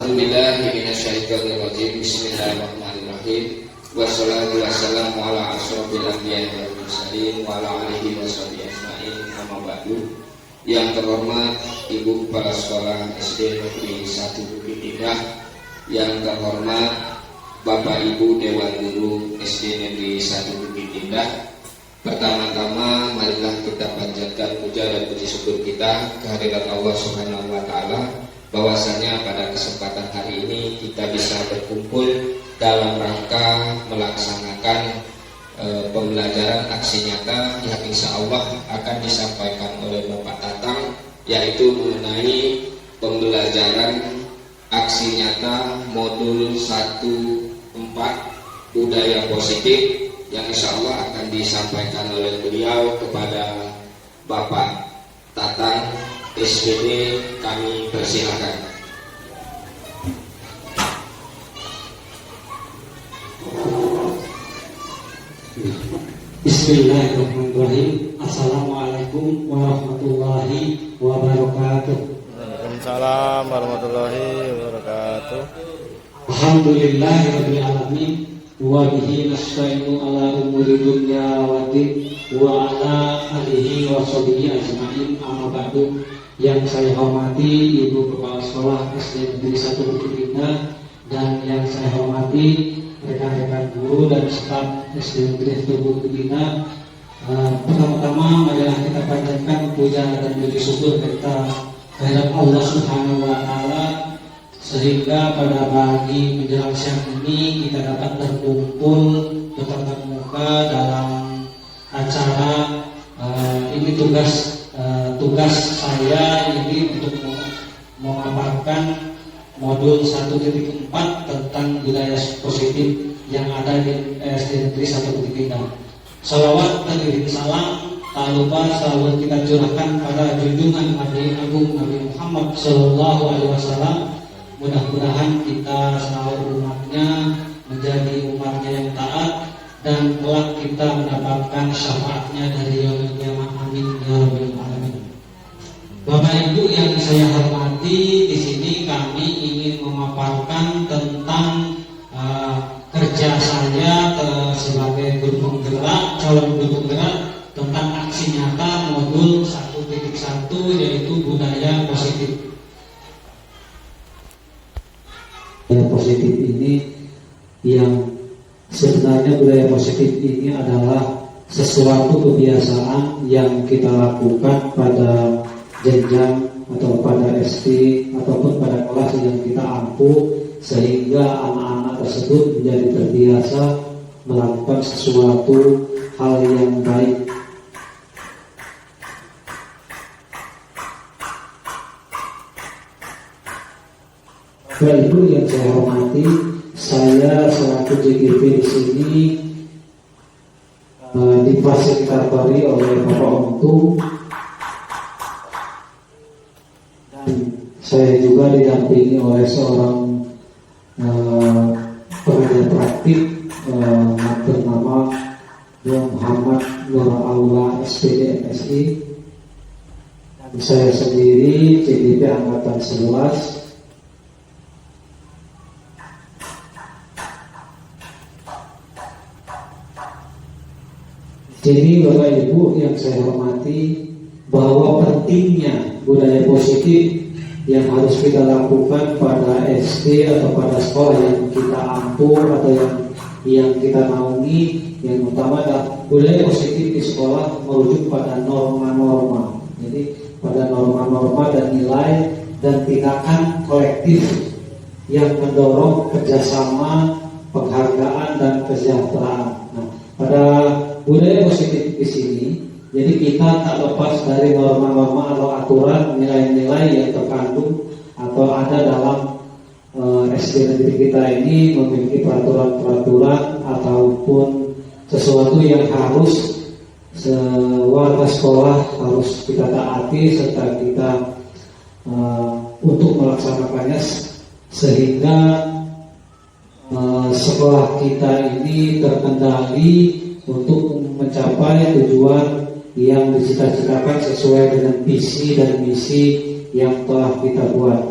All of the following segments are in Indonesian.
A'udzubillahi minasyaitonirrajim. Bismillahirrahmanirrahim. Wassalatu wassalamu ala asyrofil anbiya'i wal mursalin wa ala alihi washabihi ajmain. Amma ba'du. Yang terhormat Ibu Kepala Sekolah SD Negeri 1 Bukit Indah, yang terhormat Bapak Ibu Dewan Guru SD Negeri 1 Bukit Indah, pertama-tama marilah kita panjatkan puja dan puji syukur kita kehadirat Allah Subhanahu wa taala bahwasanya pada kesempatan hari ini kita bisa berkumpul dalam rangka melaksanakan pembelajaran aksi nyata yang insya Allah akan disampaikan oleh Bapak Tatang, yaitu mengenai pembelajaran aksi nyata modul 1-4 budaya positif yang insya Allah akan disampaikan oleh beliau kepada Bapak Tatang SPD. Kami persilakan. Bismillahirrahmanirrahim. Assalamualaikum warahmatullahi wabarakatuh. Waalaikumsalam warahmatullahi wabarakatuh. Alhamdulillahirabbil alamin wa bihi nasta'inu ala umuri dunya waddin wa ala alihi wa sahbihi ajmain. Amma ba'du. Yang saya hormati Ibu Kepala Sekolah SD Negeri 1 Bukit Indah, dan yang saya hormati rekan-rekan guru dan staf SD Negeri 1 Bukit Indah. Pertama-tama marilah kita panjatkan puja dan puji syukur kita kepada Allah Subhanahu wa taala sehingga pada pagi menjelang siang ini kita dapat berkumpul bertatap muka dalam acara ini. Tugas saya ini untuk memaparkan modul 1.4 tentang budaya positif yang ada di SD Negeri 1 Bukit Indah. Salawat dan salam tak lupa selalu kita curahkan pada junjungan Nabi Agung Nabi Muhammad Sallallahu Alaihi Wasallam. Mudah-mudahan kita selalu umatnya menjadi umatnya yang taat dan kelak kita mendapatkan syafaatnya dari yaumil qiyamah. Amin ya rabbal alamin. Bapak Ibu yang saya hormati, di sini kami ingin memaparkan tentang kerja saya sebagai guru penggerak, calon guru penggerak tentang aksi nyata modul 1.1 yaitu budaya positif. Budaya positif ini yang sebenarnya budaya positif ini adalah sesuatu kebiasaan yang kita lakukan pada jenjang atau pada SD ataupun pada kelas yang kita ampuh sehingga anak-anak tersebut menjadi terbiasa melakukan sesuatu hal yang baik. Bapak Ibu yang saya hormati, saya selaku JGP di sini difasilitatori oleh Bapak Untung. Saya juga didampingi oleh seorang pengajar praktik bernama Muhammad Nur Aula SPD MSI. Saya sendiri CDP Angkatan 11. Jadi Bapak Ibu yang saya hormati, bahwa pentingnya budaya positif yang harus kita lakukan pada SD atau pada sekolah yang kita ampuh atau yang kita naungi, yang utama adalah budaya positif di sekolah merujuk pada norma-norma. Jadi pada norma-norma dan nilai dan tindakan kolektif yang mendorong kerjasama, penghargaan dan kesejahteraan. Nah, pada budaya positif di sini, jadi kita tak lepas dari norma-norma atau aturan, nilai-nilai yang terkandung atau ada dalam SD negeri kita ini memiliki peraturan-peraturan ataupun sesuatu yang harus warga sekolah harus kita taati serta kita untuk melaksanakannya sehingga sekolah kita ini terkendali untuk mencapai tujuan yang dicita-citakan sesuai dengan visi dan misi yang telah kita buat.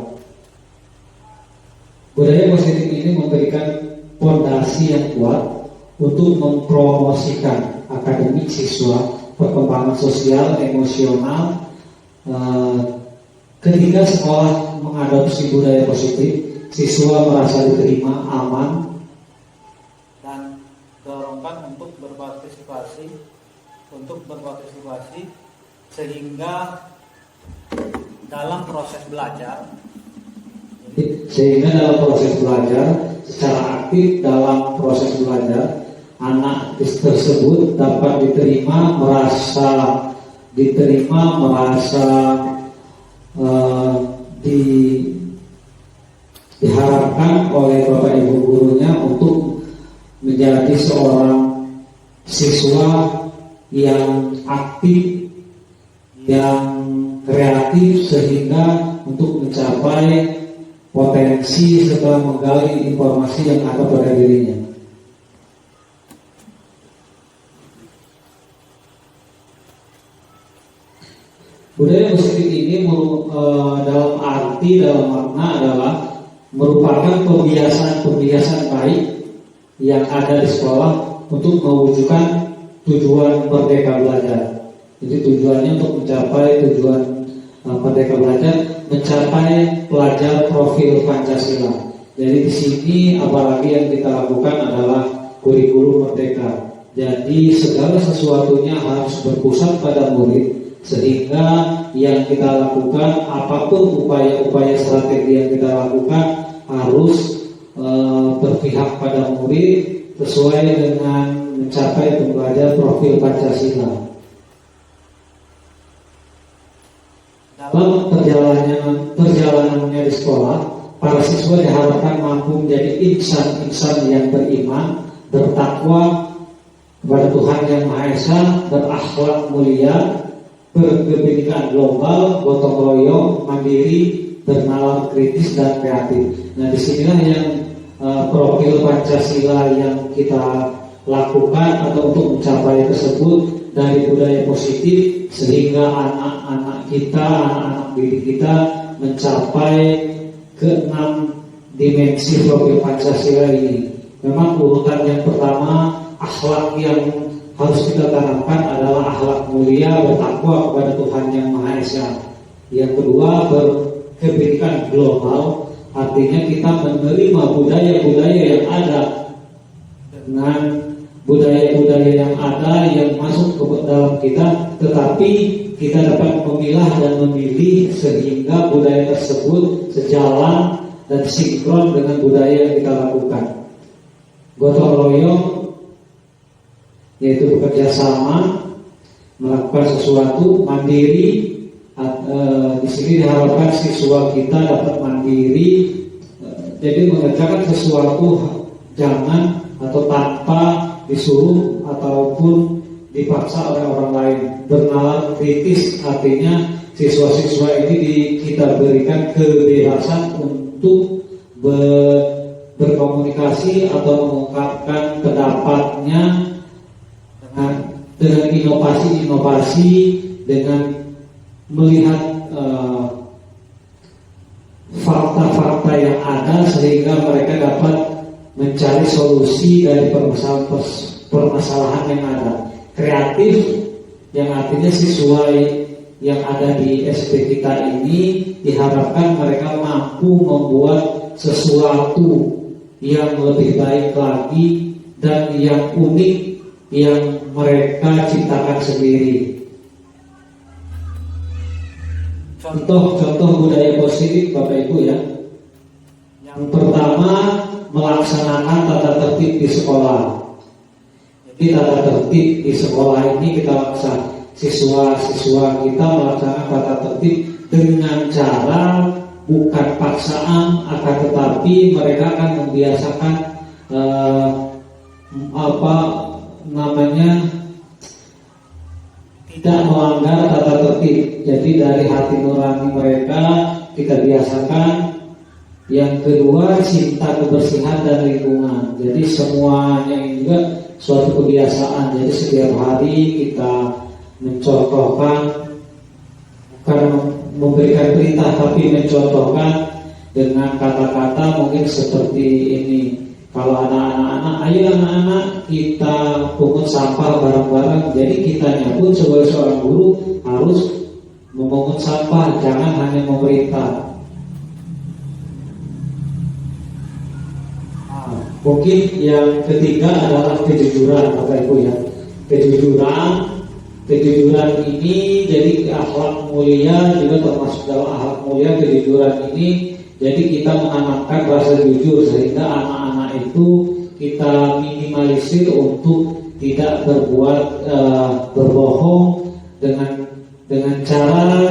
Budaya positif ini memberikan fondasi yang kuat untuk mempromosikan akademik siswa, perkembangan sosial, emosional. Ketika sekolah mengadopsi budaya positif, siswa merasa diterima, aman, dan dorongkan untuk berpartisipasi sehingga dalam proses belajar secara aktif dalam proses belajar, anak tersebut dapat merasa diharapkan oleh Bapak Ibu gurunya untuk menjadi seorang siswa yang aktif, yang kreatif, sehingga untuk mencapai potensi serta menggali informasi yang ada pada dirinya. Budaya positif ini dalam makna adalah merupakan kebiasaan baik yang ada di sekolah untuk mewujudkan tujuan Merdeka Belajar. Jadi tujuannya untuk mencapai tujuan Merdeka Belajar, mencapai pelajar profil Pancasila. Jadi di sini apalagi yang kita lakukan adalah kurikulum Merdeka. Jadi segala sesuatunya harus berpusat pada murid, sehingga yang kita lakukan, apapun upaya-upaya strategi yang kita lakukan, harus berpihak pada murid sesuai dengan mencapai pembelajar profil Pancasila. Dalam perjalanannya di sekolah, para siswa diharapkan mampu menjadi insan-insan yang beriman, bertakwa kepada Tuhan Yang Maha Esa, berakhlak mulia, berkebinekaan global, gotong royong, mandiri, bernalar kritis dan kreatif. Nah, disinilah yang profil Pancasila yang kita lakukan atau untuk mencapai tersebut dari budaya positif, sehingga anak-anak didik kita mencapai ke 6 dimensi profil Pancasila ini. Memang urutan yang pertama, akhlak yang harus kita tanamkan adalah akhlak mulia, bertakwa kepada Tuhan Yang Maha Esa. Yang kedua, berkebinekaan global, artinya kita menerima budaya-budaya yang ada dengan budaya-budaya yang ada yang masuk ke dalam kita, tetapi kita dapat memilah dan memilih sehingga budaya tersebut sejalan dan sinkron dengan budaya yang kita lakukan. Gotong royong yaitu bekerja sama, melakukan sesuatu, mandiri. Di sini diharapkan siswa kita dapat mandiri, jadi mengerjakan sesuatu jangan atau tanpa disuruh ataupun dipaksa oleh orang lain. Bernalar kritis, artinya siswa-siswa ini kita berikan kebebasan untuk berkomunikasi atau mengungkapkan pendapatnya dengan inovasi-inovasi, dengan melihat fakta-fakta yang ada, sehingga mereka dapat mencari solusi dari permasalahan yang ada. Kreatif, yang artinya siswa yang ada di SD kita ini diharapkan mereka mampu membuat sesuatu yang lebih baik lagi dan yang unik yang mereka ciptakan sendiri. Contoh budaya positif Bapak Ibu ya. Yang pertama, melaksanakan tata tertib di sekolah. Jadi tata tertib di sekolah ini kita laksanakan, siswa-siswa kita melaksanakan tata tertib dengan cara bukan paksaan, akan tetapi mereka akan membiasakan tidak melanggar tata tertib. Jadi dari hati nurani mereka kita biasakan. Yang kedua, cinta kebersihan dan lingkungan. Jadi semuanya ini juga suatu kebiasaan. Jadi setiap hari kita mencontohkan, bukan memberikan perintah tapi mencontohkan dengan kata-kata mungkin seperti ini. Kalau anak-anak, ayo anak-anak kita pungut sampah bareng-bareng. Jadi kitanya pun sebagai seorang guru harus memungut sampah, jangan hanya memerintah. Mungkin yang ketiga adalah kejujuran, Bapak Ibu ya. Kejujuran ini jadi akhlak mulia juga termasuk dalam akhlak mulia kejujuran ini. Jadi kita menanamkan rasa jujur sehingga anak-anak itu kita minimalisir untuk tidak berbohong dengan cara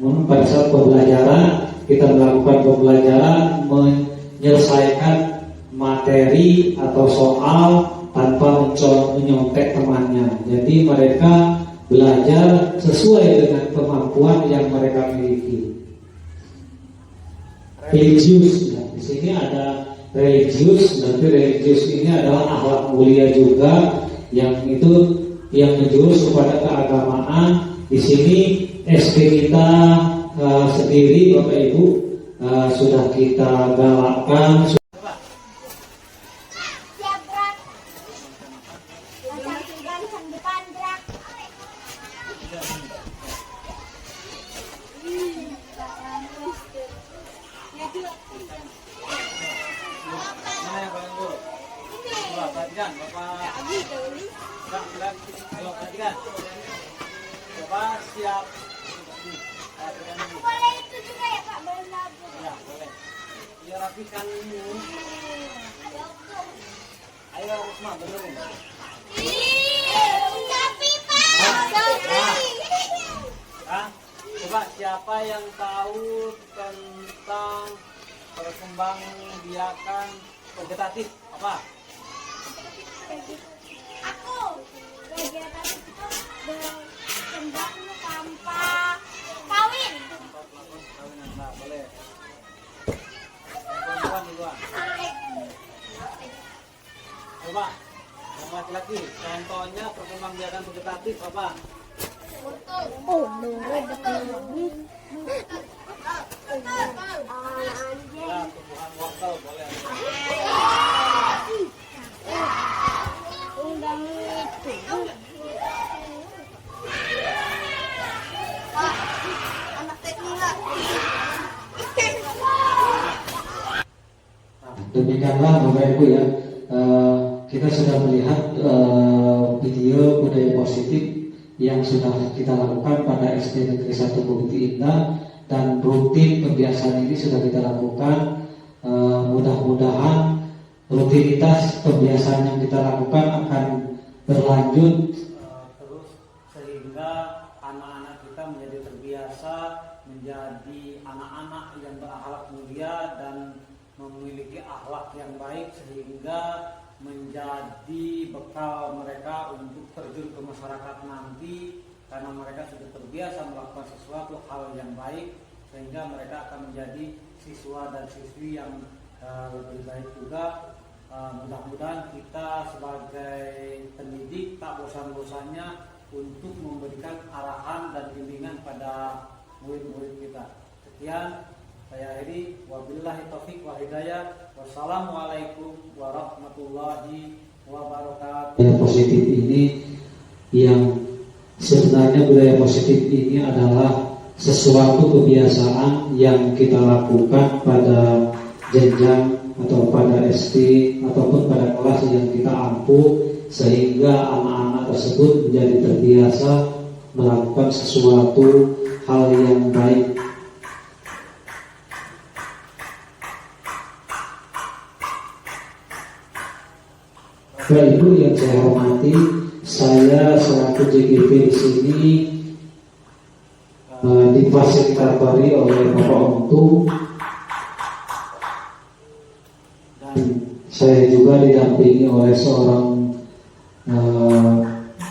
pada saat pembelajaran kita melakukan pembelajaran menyelesaikan materi atau soal tanpa menyontek temannya. Jadi mereka belajar sesuai dengan kemampuan yang mereka miliki. Religius, ya. Di sini ada religius, nanti religius ini adalah akhlak mulia juga yang menjurus kepada keagamaan. Di sini SD kita sendiri, Bapak Ibu, sudah kita galakkan. Bapak siap. Boleh itu juga ya Pak, boleh nabung. Ya boleh. Ya rapikan ini. Ayo Risma benerin. Tapi Pak. Coba siapa yang tahu tentang perkembangbiakan vegetatif apa? Aku vegetatif itu berkembang tanpa kawin. Nah, boleh. Perempuan duluan. Coba yang laki-laki contohnya perkembangbiakan vegetatif apa? Oh, nurut betul. Ya, tumbuhan wortel boleh. Undang itu. Anak teknika. Demikianlah Bapak Ibu ya, kita sudah melihat video budaya positif yang sudah kita lakukan pada SD Negeri 1 Bukti Indah, dan rutin kebiasaan ini sudah kita lakukan. Mudah-mudahan rutinitas kebiasaan yang kita lakukan akan berlanjut Terus sehingga anak-anak kita menjadi terbiasa menjadi anak-anak yang berakhlak mulia dan memiliki akhlak yang baik, sehingga menjadi bekal mereka untuk terjun ke masyarakat nanti, karena mereka sudah terbiasa melakukan sesuatu hal yang baik, sehingga mereka akan menjadi siswa dan siswi yang lebih baik juga. Mudah-mudahan kita sebagai pendidik tak bosan-bosannya untuk memberikan arahan dan bimbingan pada murid-murid kita. Sekian saya akhiri, wabillahi taufik wal hidayah. Wassalamualaikum warahmatullahi wabarakatuh. budaya positif ini, yang sebenarnya budaya positif ini adalah sesuatu kebiasaan yang kita lakukan pada jenjang atau pada SD ataupun pada kelas yang kita ampuh, sehingga anak-anak tersebut menjadi terbiasa melakukan sesuatu hal yang baik. Bapak Ibu yang saya hormati, saya selaku JGP di sini difasilitatori oleh Bapak Untung, dan saya juga didampingi oleh seorang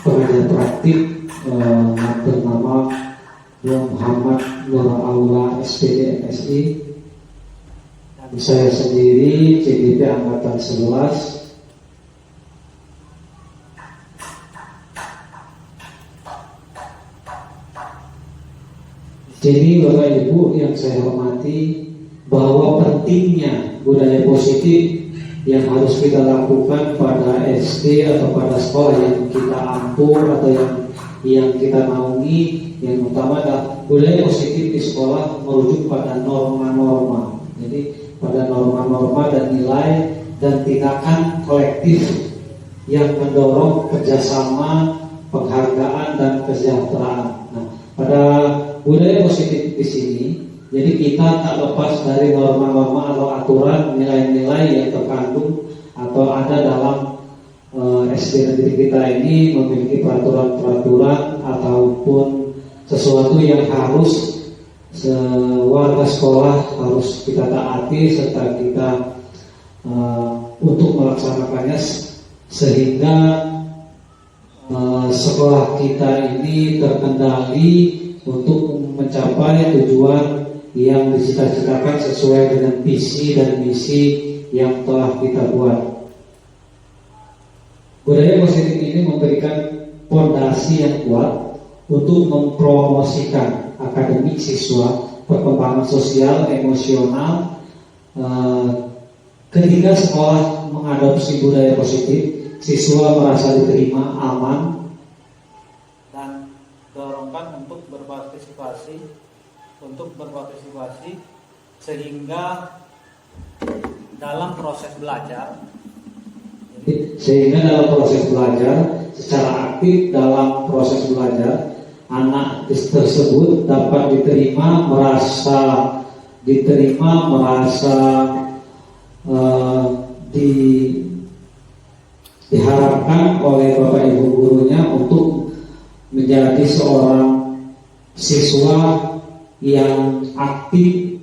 pengajar praktik bernama Muhammad Nur Aula SPD MSI, dan saya sendiri JGP Angkatan 11. Jadi Bapak Ibu yang saya hormati, bahwa pentingnya budaya positif yang harus kita lakukan pada SD atau pada sekolah yang kita ampun atau yang kita naungi. Yang utama adalah budaya positif di sekolah merujuk pada norma-norma. Jadi pada norma-norma dan nilai dan tindakan kolektif yang mendorong kerjasama, penghargaan dan kesejahteraan. Nah, pada budaya positif di sini, jadi kita tak lepas dari norma-norma atau aturan, nilai-nilai yang terkandung atau ada dalam SD negeri kita ini memiliki peraturan-peraturan ataupun sesuatu yang harus warga sekolah harus kita taati serta kita untuk melaksanakannya sehingga sekolah kita ini terkendali untuk mencapai tujuan yang dicita-citakan sesuai dengan visi dan misi yang telah kita buat. Budaya positif ini memberikan fondasi yang kuat untuk mempromosikan akademik siswa, perkembangan sosial, emosional. Ketika sekolah mengadopsi budaya positif, siswa merasa diterima, aman, dan dorongkan untuk berpartisipasi sehingga dalam proses belajar secara aktif dalam proses belajar anak tersebut dapat merasa diharapkan oleh Bapak Ibu gurunya untuk menjadi seorang siswa yang aktif,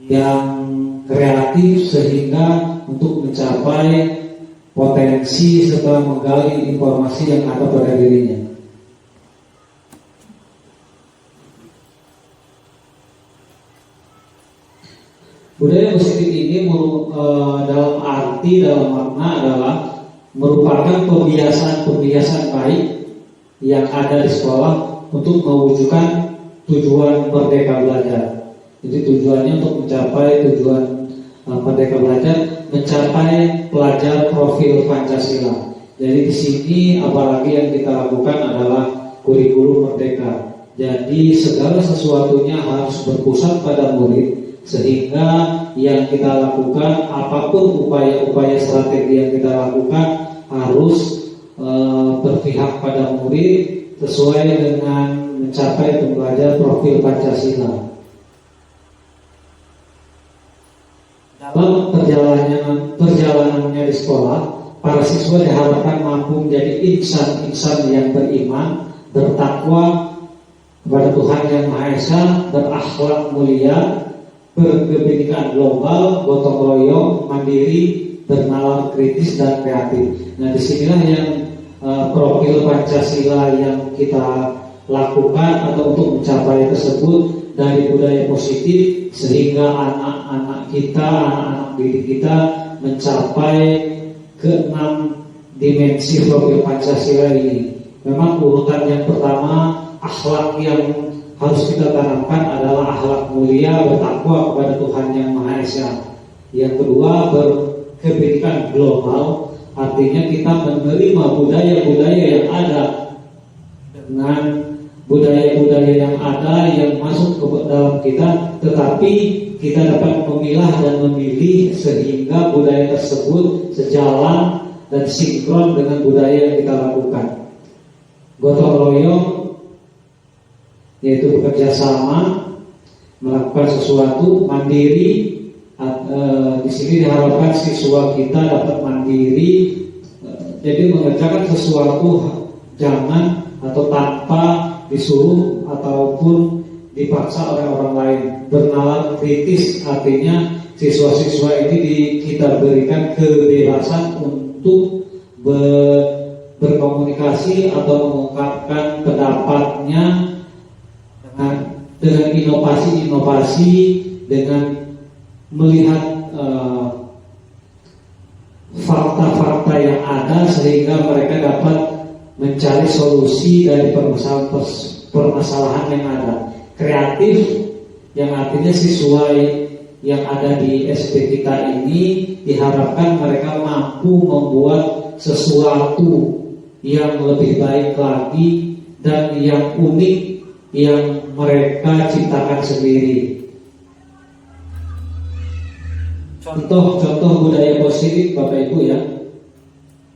yang kreatif sehingga untuk mencapai potensi serta menggali informasi yang ada pada dirinya. Budaya positif ini dalam makna adalah merupakan pembiasaan baik yang ada di sekolah untuk mewujudkan tujuan Merdeka Belajar. Jadi tujuannya untuk mencapai tujuan Merdeka Belajar, mencapai pelajar profil Pancasila. Jadi di sini apalagi yang kita lakukan adalah kurikulum Merdeka. Jadi segala sesuatunya harus berpusat pada murid, sehingga yang kita lakukan, apapun upaya-upaya strategi yang kita lakukan harus berpihak pada murid sesuai dengan mencapai pembelajar profil Pancasila. Dalam perjalanannya di sekolah, para siswa diharapkan mampu menjadi insan-insan yang beriman, bertakwa kepada Tuhan Yang Maha Esa, berakhlak mulia, berkebinekaan global, gotong royong, mandiri, bernalar kritis dan kreatif. Nah, disinilah yang profil Pancasila yang kita lakukan atau untuk mencapai tersebut dari budaya positif sehingga anak-anak didik kita mencapai ke-6 dimensi profil Pancasila ini. Memang urutan yang pertama, akhlak yang harus kita tanamkan adalah akhlak mulia, bertakwa kepada Tuhan Yang Maha Esa. Yang kedua, berkebinekaan global, artinya kita menerima budaya-budaya yang ada dengan budaya-budaya yang ada yang masuk ke dalam kita, tetapi kita dapat memilah dan memilih sehingga budaya tersebut sejalan dan sinkron dengan budaya yang kita lakukan. Gotong royong yaitu bekerja sama, melakukan sesuatu, mandiri. Di sini diharapkan siswa kita dapat mandiri, jadi mengerjakan sesuatu jangan atau tanpa disuruh ataupun dipaksa oleh orang lain. Bernalar kritis, artinya siswa-siswa ini kita berikan kebebasan untuk berkomunikasi atau mengungkapkan pendapatnya dengan inovasi-inovasi, dengan melihat fakta-fakta yang ada sehingga mereka dapat mencari solusi dari permasalahan yang ada. Kreatif yang artinya yang ada di SD kita ini diharapkan mereka mampu membuat sesuatu yang lebih baik lagi dan yang unik yang mereka ciptakan sendiri. Contoh budaya positif Bapak Ibu ya.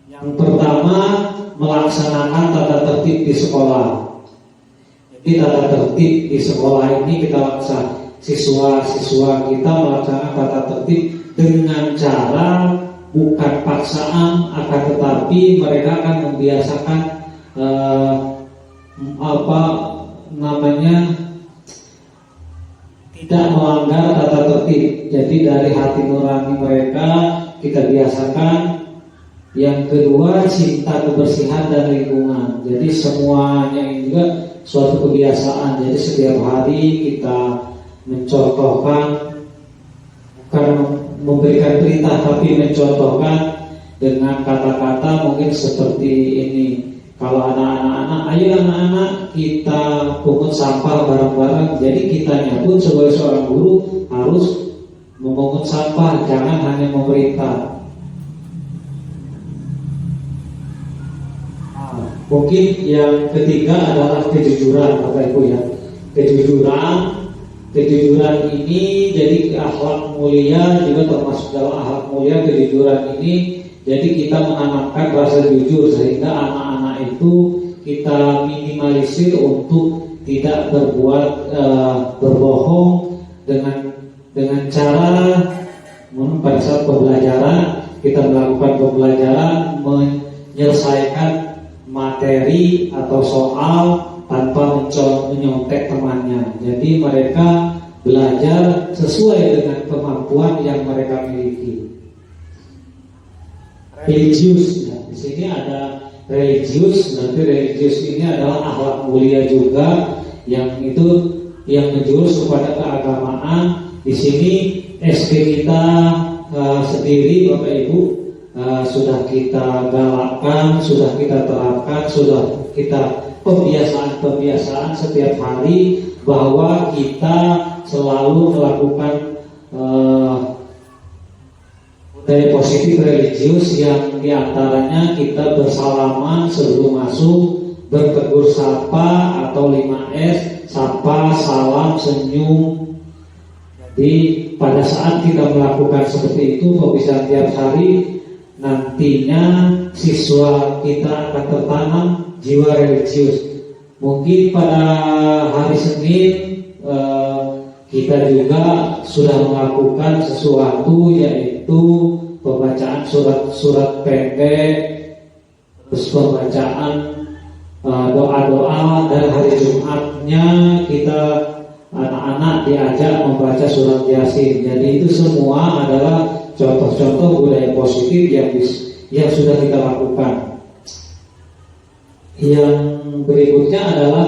Yang pertama, melaksanakan tata tertib di sekolah. Jadi tata tertib di sekolah ini kita laksanakan, siswa-siswa kita melaksanakan tata tertib dengan cara bukan paksaan, akan tetapi mereka akan membiasakan tidak melanggar tata tertib. Jadi dari hati nurani mereka kita biasakan. Yang kedua, cinta kebersihan dan lingkungan. Jadi semuanya ini juga suatu kebiasaan. Jadi setiap hari kita mencontohkan, bukan memberikan perintah tapi mencontohkan dengan kata-kata mungkin seperti ini. Kalau anak-anak, ayo anak-anak kita pungut sampah bareng-bareng. Jadi kitanya pun sebagai seorang guru harus memungut sampah, jangan hanya memerintah. Mungkin yang ketiga adalah kejujuran Bapak Ibu ya. Kejujuran ini jadi akhlak mulia, juga termasuk dalam akhlak mulia kejujuran ini. Jadi kita menanamkan rasa jujur sehingga anak-anak itu kita minimalisir untuk tidak berbuat berbohong dengan cara pada saat pembelajaran kita melakukan pembelajaran menyelesaikan materi atau soal tanpa menyontek temannya. Jadi mereka belajar sesuai dengan kemampuan yang mereka miliki. Religius, ya. Di sini ada religius. Nanti religius ini adalah akhlak mulia juga, yang itu yang menjurus kepada keagamaan. Di sini SD kita sendiri Bapak Ibu sudah kita galakkan, sudah kita terapkan, sudah kita pembiasaan setiap hari bahwa kita selalu melakukan budaya positif religius yang diantaranya kita bersalaman sebelum masuk, bertegur sapa atau 5S, sapa, salam, senyum. Jadi pada saat kita melakukan seperti itu pembiasaan tiap hari, nantinya siswa kita akan tertanam jiwa religius. Mungkin pada hari Senin kita juga sudah melakukan sesuatu, yaitu pembacaan surat-surat pendek, terus pembacaan doa-doa, dan hari Jumatnya kita anak-anak diajak membaca surat Yasin. Jadi itu semua adalah contoh-contoh budaya positif yang sudah kita lakukan. Yang berikutnya adalah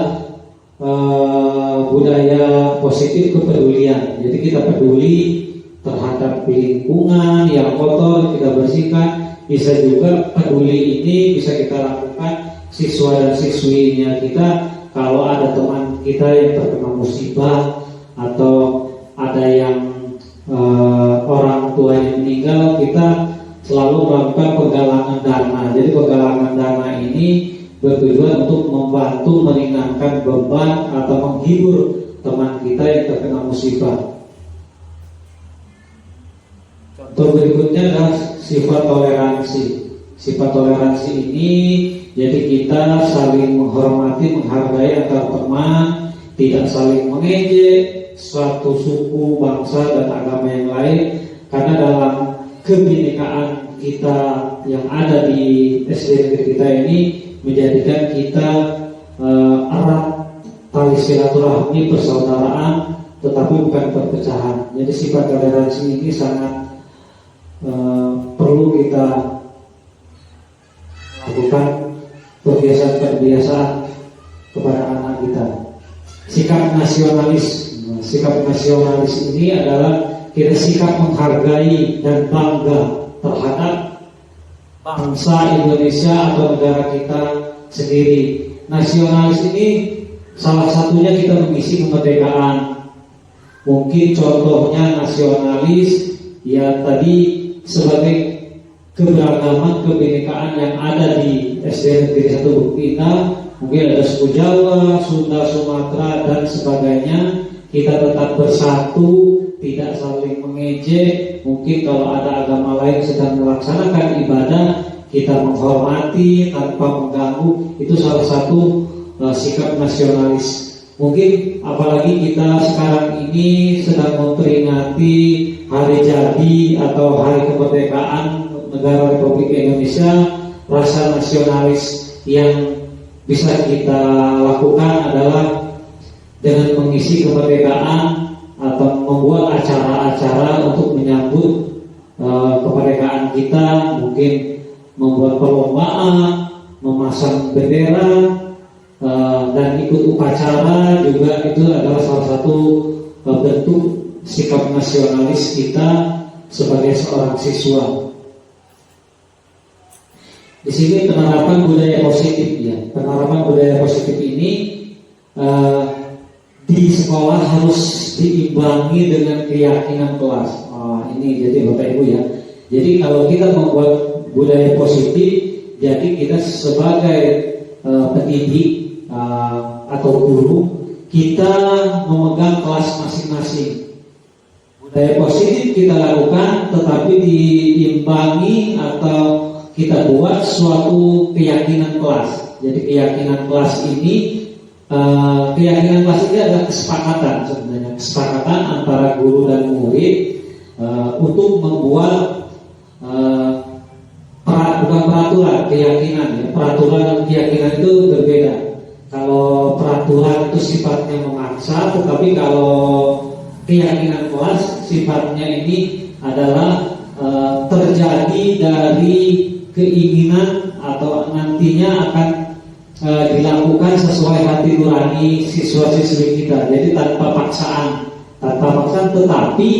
budaya positif kepedulian. Jadi kita peduli terhadap lingkungan yang kotor, kita bersihkan. Bisa juga peduli ini bisa kita lakukan siswa dan siswinya kita. Kalau ada teman kita yang terkena musibah atau ada yang orang tua yang meninggal, kita selalu melakukan penggalangan dana. Jadi penggalangan dana ini bertujuan untuk membantu meringankan beban atau menghibur teman kita yang terkena musibah. Contoh berikutnya adalah sifat toleransi. Sifat toleransi ini jadi kita saling menghormati, menghargai antar teman, tidak saling mengejek suatu suku, bangsa, dan agama yang lain. Karena dalam kebinekaan kita yang ada di SD negeri kita ini menjadikan kita erat tali silaturahmi persaudaraan, tetapi bukan perpecahan. Jadi sifat toleransi ini sangat perlu kita lakukan kebiasaan kepada anak kita. Sikap nasionalis ini adalah kita sikap menghargai dan bangga terhadap bangsa Indonesia atau negara kita sendiri. Nasionalis ini salah satunya kita mengisi kemerdekaan. Mungkin contohnya nasionalis, ya tadi sebagai keberagaman, kebinekaan yang ada di SD Negeri 1 Bukit Indah, mungkin ada suku Jawa, Sunda, Sumatera dan sebagainya. Kita tetap bersatu, tidak saling mengejek. Mungkin kalau ada agama lain sedang melaksanakan ibadah, kita menghormati tanpa mengganggu. Itu salah satu sikap nasionalis. Mungkin apalagi kita sekarang ini sedang memperingati hari jadi atau hari kemerdekaan negara Republik Indonesia. Rasa nasionalis yang bisa kita lakukan adalah dengan mengisi kemerdekaan atau membuat acara-acara untuk menyambut kemerdekaan kita. Mungkin membuat perlombaan, memasang bendera, dan ikut upacara juga. Itu adalah salah satu bentuk sikap nasionalis kita sebagai seorang siswa. Di sini penerapan budaya positif, ya. Penerapan budaya positif ini di sekolah harus diimbangi dengan keyakinan kelas. Ini jadi Bapak Ibu ya. Jadi kalau kita membuat budaya positif, jadi kita sebagai pendidik atau guru, kita memegang kelas masing-masing. Budaya positif kita lakukan, tetapi diimbangi atau kita buat suatu keyakinan kelas. Jadi keyakinan kelas ini, keyakinan kelas ini adalah kesepakatan sebenarnya, kesepakatan antara guru dan murid untuk membuat bukan peraturan, keyakinan ya. Peraturan dan keyakinan itu berbeda. Kalau peraturan itu sifatnya memaksa, tetapi kalau keyakinan kelas sifatnya ini adalah terjadi dari keinginan atau nantinya akan dilakukan sesuai hati nurani siswa-siswi kita. Jadi tanpa paksaan, tetapi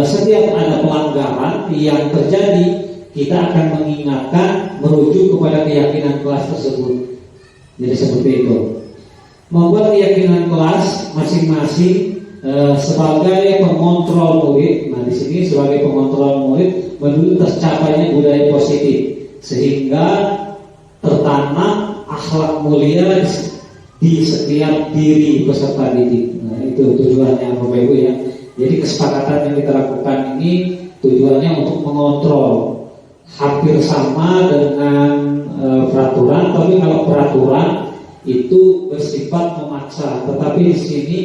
setiap ada pelanggaran yang terjadi, kita akan mengingatkan, merujuk kepada keyakinan kelas tersebut. Jadi seperti itu. Membuat keyakinan kelas masing-masing sebagai pengontrol murid. Nah, di sini sebagai pengontrol murid menuju tercapainya budaya positif, sehingga tertanam akhlak mulia di setiap diri peserta didik. Nah, itu tujuannya Bapak Ibu ya. Jadi kesepakatan yang kita lakukan ini tujuannya untuk mengontrol. Hampir sama dengan peraturan, tapi kalau peraturan itu bersifat memaksa, tetapi di sini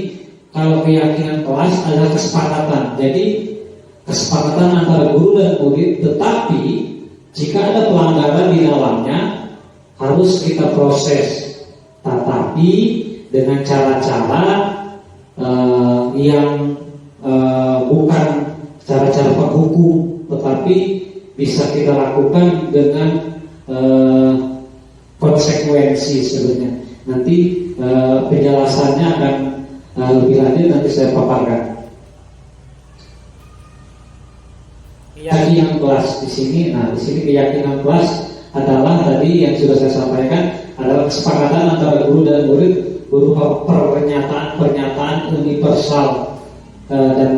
kalau keyakinan kelas adalah kesepakatan. Jadi kesepakatan antara guru dan murid, tetapi jika ada pelanggaran di dalamnya harus kita proses, tetapi dengan cara-cara yang bukan cara-cara penghukum, tetapi bisa kita lakukan dengan konsekuensi sebenarnya. Nanti penjelasannya akan lebih lanjut, nanti saya paparkan. Keyakinan kelas di sini. Nah, di sini keyakinan kelas adalah tadi yang sudah saya sampaikan, adalah kesepakatan antara guru dan murid berupa pernyataan universal dan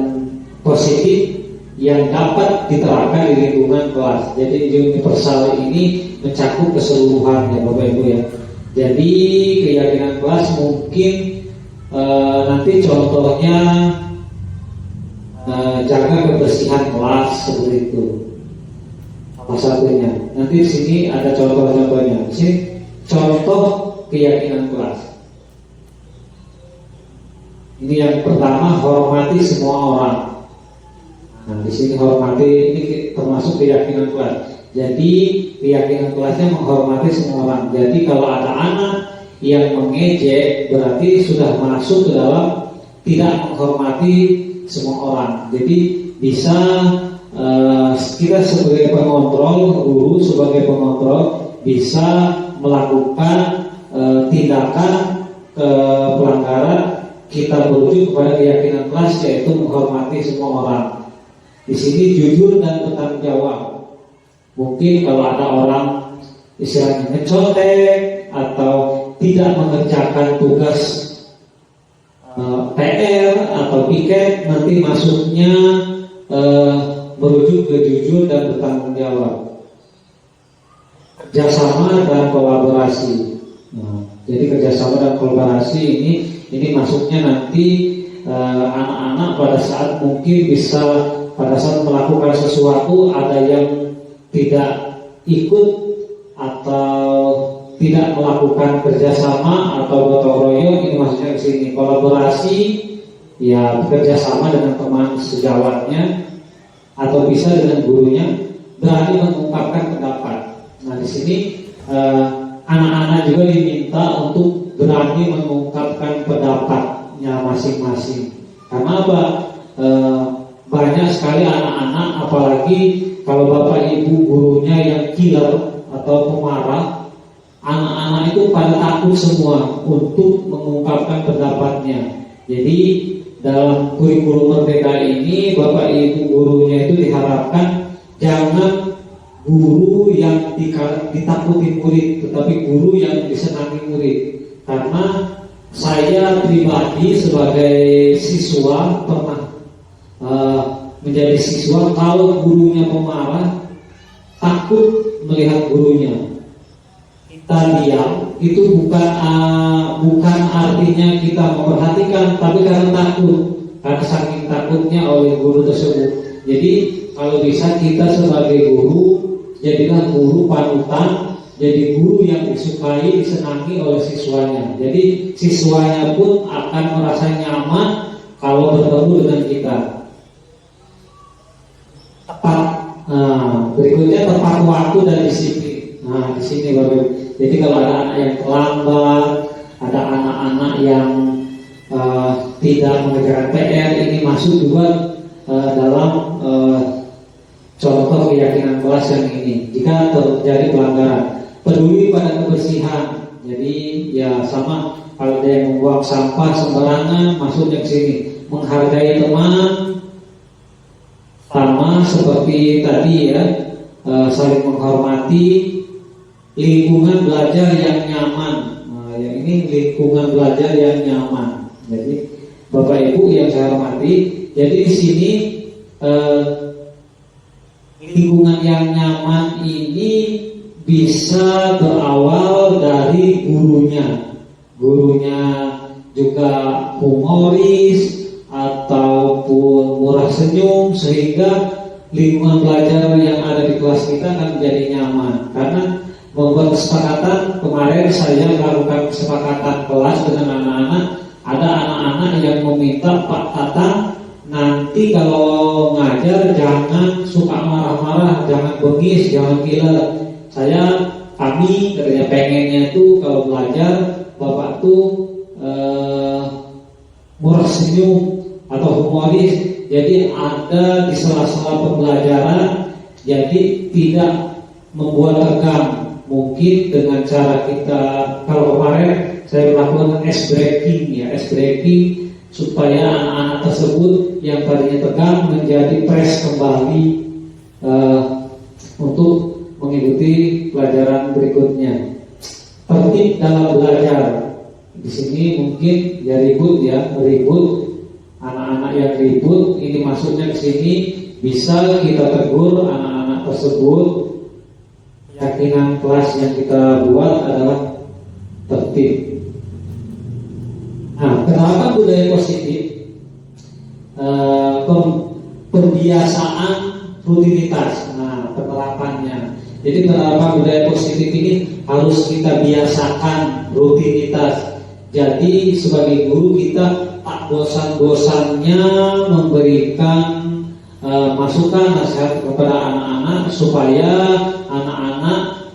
positif yang dapat diterapkan di lingkungan kelas. Jadi universal ini mencakup keseluruhan ya Bapak Ibu ya. Jadi keyakinan kelas mungkin nanti contohnya jaga kebersihan kelas seperti itu. Salah satunya. Nanti di sini ada contoh-contohnya. Di sini contoh keyakinan kelas. Ini yang pertama, hormati semua orang. Nah, di sini hormati ini termasuk keyakinan kelas. Jadi keyakinan kelasnya menghormati semua orang. Jadi kalau ada anak yang mengejek, berarti sudah masuk ke dalam tidak menghormati semua orang. Jadi bisa kita sebagai pengontrol, guru sebagai pengontrol bisa melakukan tindakan pelanggaran. Kita merujuk kepada keyakinan kelas, yaitu menghormati semua orang. Di sini jujur dan bertanggung jawab. Mungkin kalau ada orang istilahnya mencontek atau tidak mengerjakan tugas PR atau piket, nanti masuknya merujuk ke jujur dan bertanggung jawab, kerjasama dan kolaborasi. Jadi kerjasama dan kolaborasi ini masuknya nanti anak-anak pada saat mungkin bisa pada saat melakukan sesuatu ada yang tidak ikut atau tidak melakukan kerjasama atau gotong royong, ini maksudnya ke sini kolaborasi, ya bekerjasama dengan teman sejawatnya atau bisa dengan gurunya, berani mengungkapkan pendapat. Nah di sini anak-anak juga diminta untuk berani mengungkapkan pendapatnya masing-masing. Karena apa? Banyak sekali anak-anak, apalagi kalau bapak ibu gurunya yang killer atau pemarah, anak-anak itu pada takut semua untuk mengungkapkan pendapatnya. Jadi dalam kurikulum Merdeka ini bapak ibu gurunya itu diharapkan jangan guru yang ditakuti murid, tetapi guru yang disenangi murid. Karena saya pribadi sebagai siswa pernah menjadi siswa, kalau gurunya pemarah takut melihat gurunya. Kita diam itu bukan artinya kita memperhatikan, tapi karena takut, karena saking takutnya oleh guru tersebut. Jadi kalau bisa kita sebagai guru jadilah guru panutan, jadi guru yang disukai, disenangi oleh siswanya. Jadi siswanya pun akan merasa nyaman kalau bertemu dengan kita. Berikutnya tepat waktu dan disiplin. Nah di sini baru. Jadi kalau ada anak yang terlambat, ada anak-anak yang tidak mengerjakan PR, ini masuk juga dalam contoh keyakinan kelas yang ini. Jika terjadi pelanggaran, peduli pada kebersihan. Jadi ya sama, kalau ada yang membuang sampah sembarangan, masuknya ke sini. Menghargai teman, sama seperti tadi ya, saling menghormati, lingkungan belajar yang nyaman. Nah, yang ini lingkungan belajar yang nyaman. Jadi Bapak Ibu yang saya hormati, jadi di sini lingkungan yang nyaman ini bisa berawal dari gurunya. Gurunya juga humoris ataupun murah senyum, sehingga lingkungan belajar yang ada di kelas kita akan menjadi nyaman. Karena membuat kesepakatan, kemarin saya melakukan kesepakatan kelas dengan anak-anak. Ada anak-anak yang meminta, Pak Tatang, nanti kalau ngajar jangan suka marah-marah, jangan bengis, jangan killer. Kami katanya pengennya tuh kalau belajar Bapak tuh murah senyum atau humoris. Jadi ada di sela-sela pembelajaran, jadi tidak membuat tegang. Mungkin dengan cara kita, kalau kemarin saya melakukan ice breaking supaya anak-anak tersebut yang tadinya tegang menjadi fresh kembali untuk mengikuti pelajaran berikutnya. Tertib dalam belajar, di sini mungkin ya ribut, anak-anak yang ribut, ini masuknya ke sini, bisa kita tegur anak-anak tersebut. Keyakinan kelas yang kita buat adalah tertib. Nah, kenapa budaya positif? Pembiasaan rutinitas. Nah, penerapannya. Jadi penerapan budaya positif ini harus kita biasakan rutinitas. Jadi sebagai guru kita tak bosan-bosannya memberikan masukan nasihat kepada anak-anak supaya anak-anak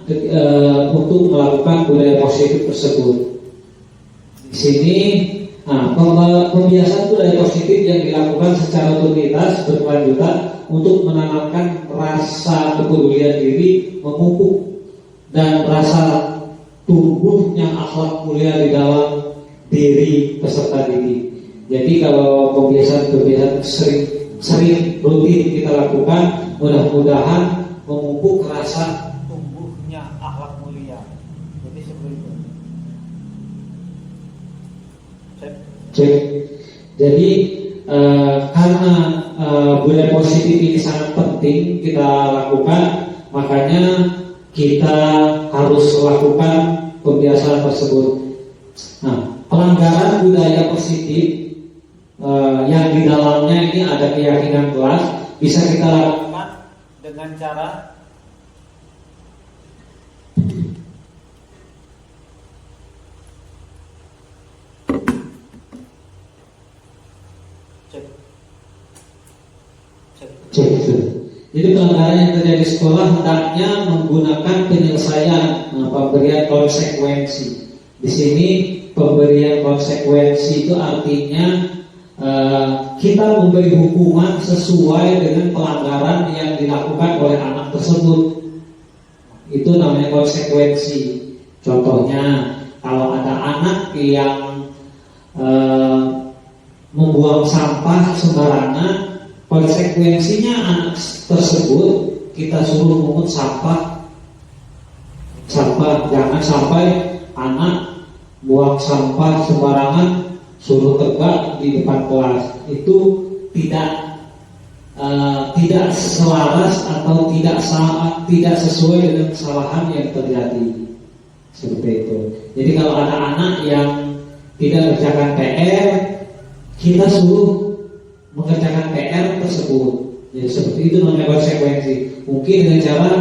untuk melakukan budaya positif tersebut. Di sini, pembiasaan budaya positif yang dilakukan secara rutinitas berkelanjutan untuk menanamkan rasa kepedulian diri, memupuk dan rasa tumbuhnya akhlak mulia di dalam diri peserta didik. Jadi kalau kebiasaan sering rutin kita lakukan, mudah-mudahan memupuk rasa tumbuhnya akhlak mulia. Jadi seperti itu. Jadi karena budaya positif ini sangat penting kita lakukan, makanya kita harus lakukan pembiasaan tersebut. Nah, pelanggaran budaya positif yang di dalamnya ini ada keyakinan kelas bisa kita lakukan dengan cara Jadi pelanggaran yang terjadi di sekolah hendaknya menggunakan penyelesaian pemberian konsekuensi. Di sini pemberian konsekuensi itu artinya kita memberi hukuman sesuai dengan pelanggaran yang dilakukan oleh anak tersebut. Itu namanya konsekuensi. Contohnya kalau ada anak yang membuang sampah sembarangan, konsekuensinya anak tersebut kita suruh mengut sampah. Jangan sampai anak buang sampah sembarangan suruh tegak di depan kelas. Itu tidak selaras atau tidak sesuai dengan kesalahan yang terjadi. Seperti itu. Jadi kalau ada anak yang tidak mengerjakan PR, kita suruh mengerjakan PR tersebut. Jadi seperti itu namanya konsekuensi. Mungkin dengan cara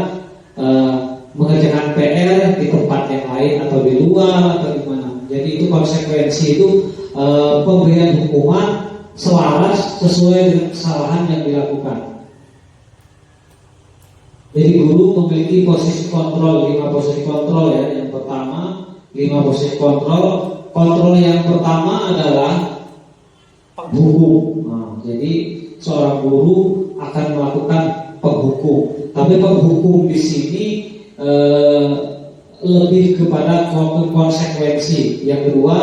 mengerjakan PR di tempat yang lain atau di luar atau di mana. Jadi itu konsekuensi itu pemberian hukuman selaras sesuai dengan kesalahan yang dilakukan. Jadi guru memiliki posisi kontrol, 5 posisi kontrol ya. Yang pertama 5 posisi kontrol. Kontrol yang pertama adalah penghukum. Jadi seorang guru akan melakukan penghukum. Tapi penghukum di sini lebih kepada konsekuensi. Yang kedua,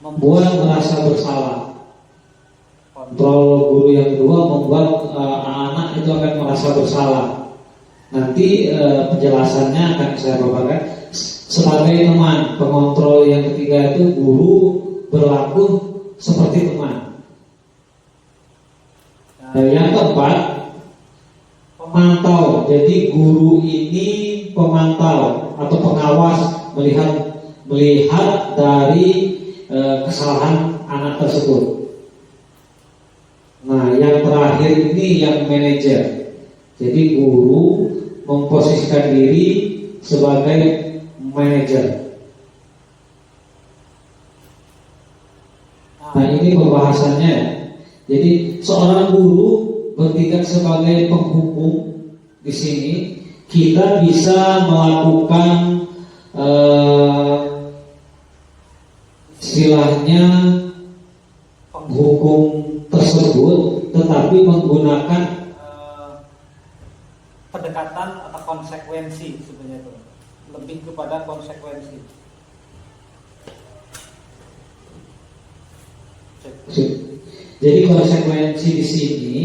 membuat merasa bersalah. Kontrol guru yang kedua membuat anak-anak itu akan merasa bersalah. Nanti penjelasannya akan saya bawakan. Sebagai teman, pengontrol yang ketiga itu guru berlaku seperti teman. Yang keempat, pemantau. Jadi guru ini pemantau atau pengawas, melihat dari kesalahan anak tersebut. Nah, yang terakhir ini yang manajer. Jadi guru memposisikan diri sebagai manajer. Nah, ini pembahasannya. Jadi seorang guru bertindak sebagai penghukum. Di sini kita bisa melakukan istilahnya penghukum tersebut, tetapi menggunakan pendekatan atau konsekuensi sebenarnya itu. Lebih kepada konsekuensi. Jadi konsekuensi di sini,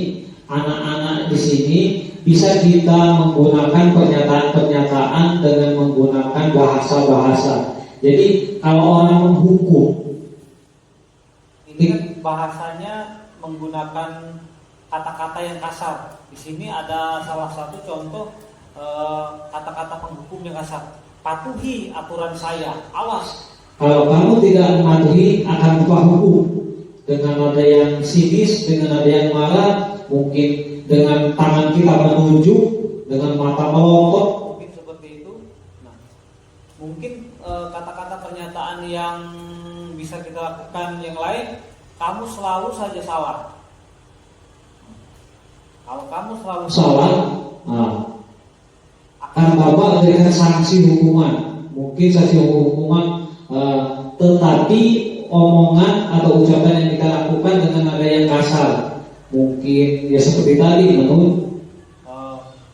anak-anak di sini bisa kita menggunakan pernyataan-pernyataan dengan menggunakan bahasa-bahasa. Jadi kalau orang menghukum, ini kan bahasanya menggunakan kata-kata yang kasar. Di sini ada salah satu contoh kata-kata penghukum yang kasar. Patuhi aturan saya, awas. Kalau kamu tidak mematuhi akan upah hukum. Dengan ada yang sinis, dengan ada yang marah, mungkin dengan tangan kita menunjuk, dengan mata melotot, mungkin seperti itu. Nah, mungkin kata-kata pernyataan yang bisa kita lakukan yang lain, kamu selalu saja salah. Kalau kamu selalu salah, akan Bapak berikan sanksi hukuman. Mungkin sanksi hukuman, tetapi omongan atau ucapan yang kita lakukan dengan ada yang kasar, mungkin ya seperti tadi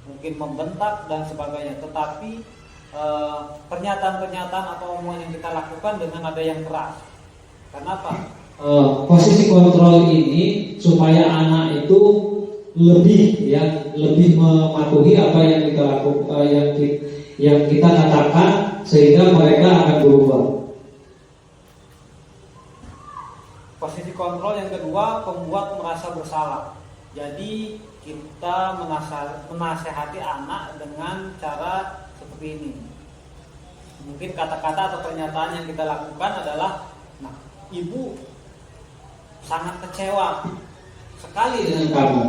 mungkin membentak dan sebagainya. Tetapi pernyataan-pernyataan atau omongan yang kita lakukan dengan ada yang keras. Kenapa? Posisi kontrol ini supaya anak itu lebih mematuhi apa yang kita lakukan, yang kita katakan, sehingga mereka akan berubah. kontrol yang kedua, pembuat merasa bersalah. Jadi kita menasehati anak dengan cara seperti ini. Mungkin kata-kata atau pernyataan yang kita lakukan adalah, nah, ibu sangat kecewa sekali dengan kamu.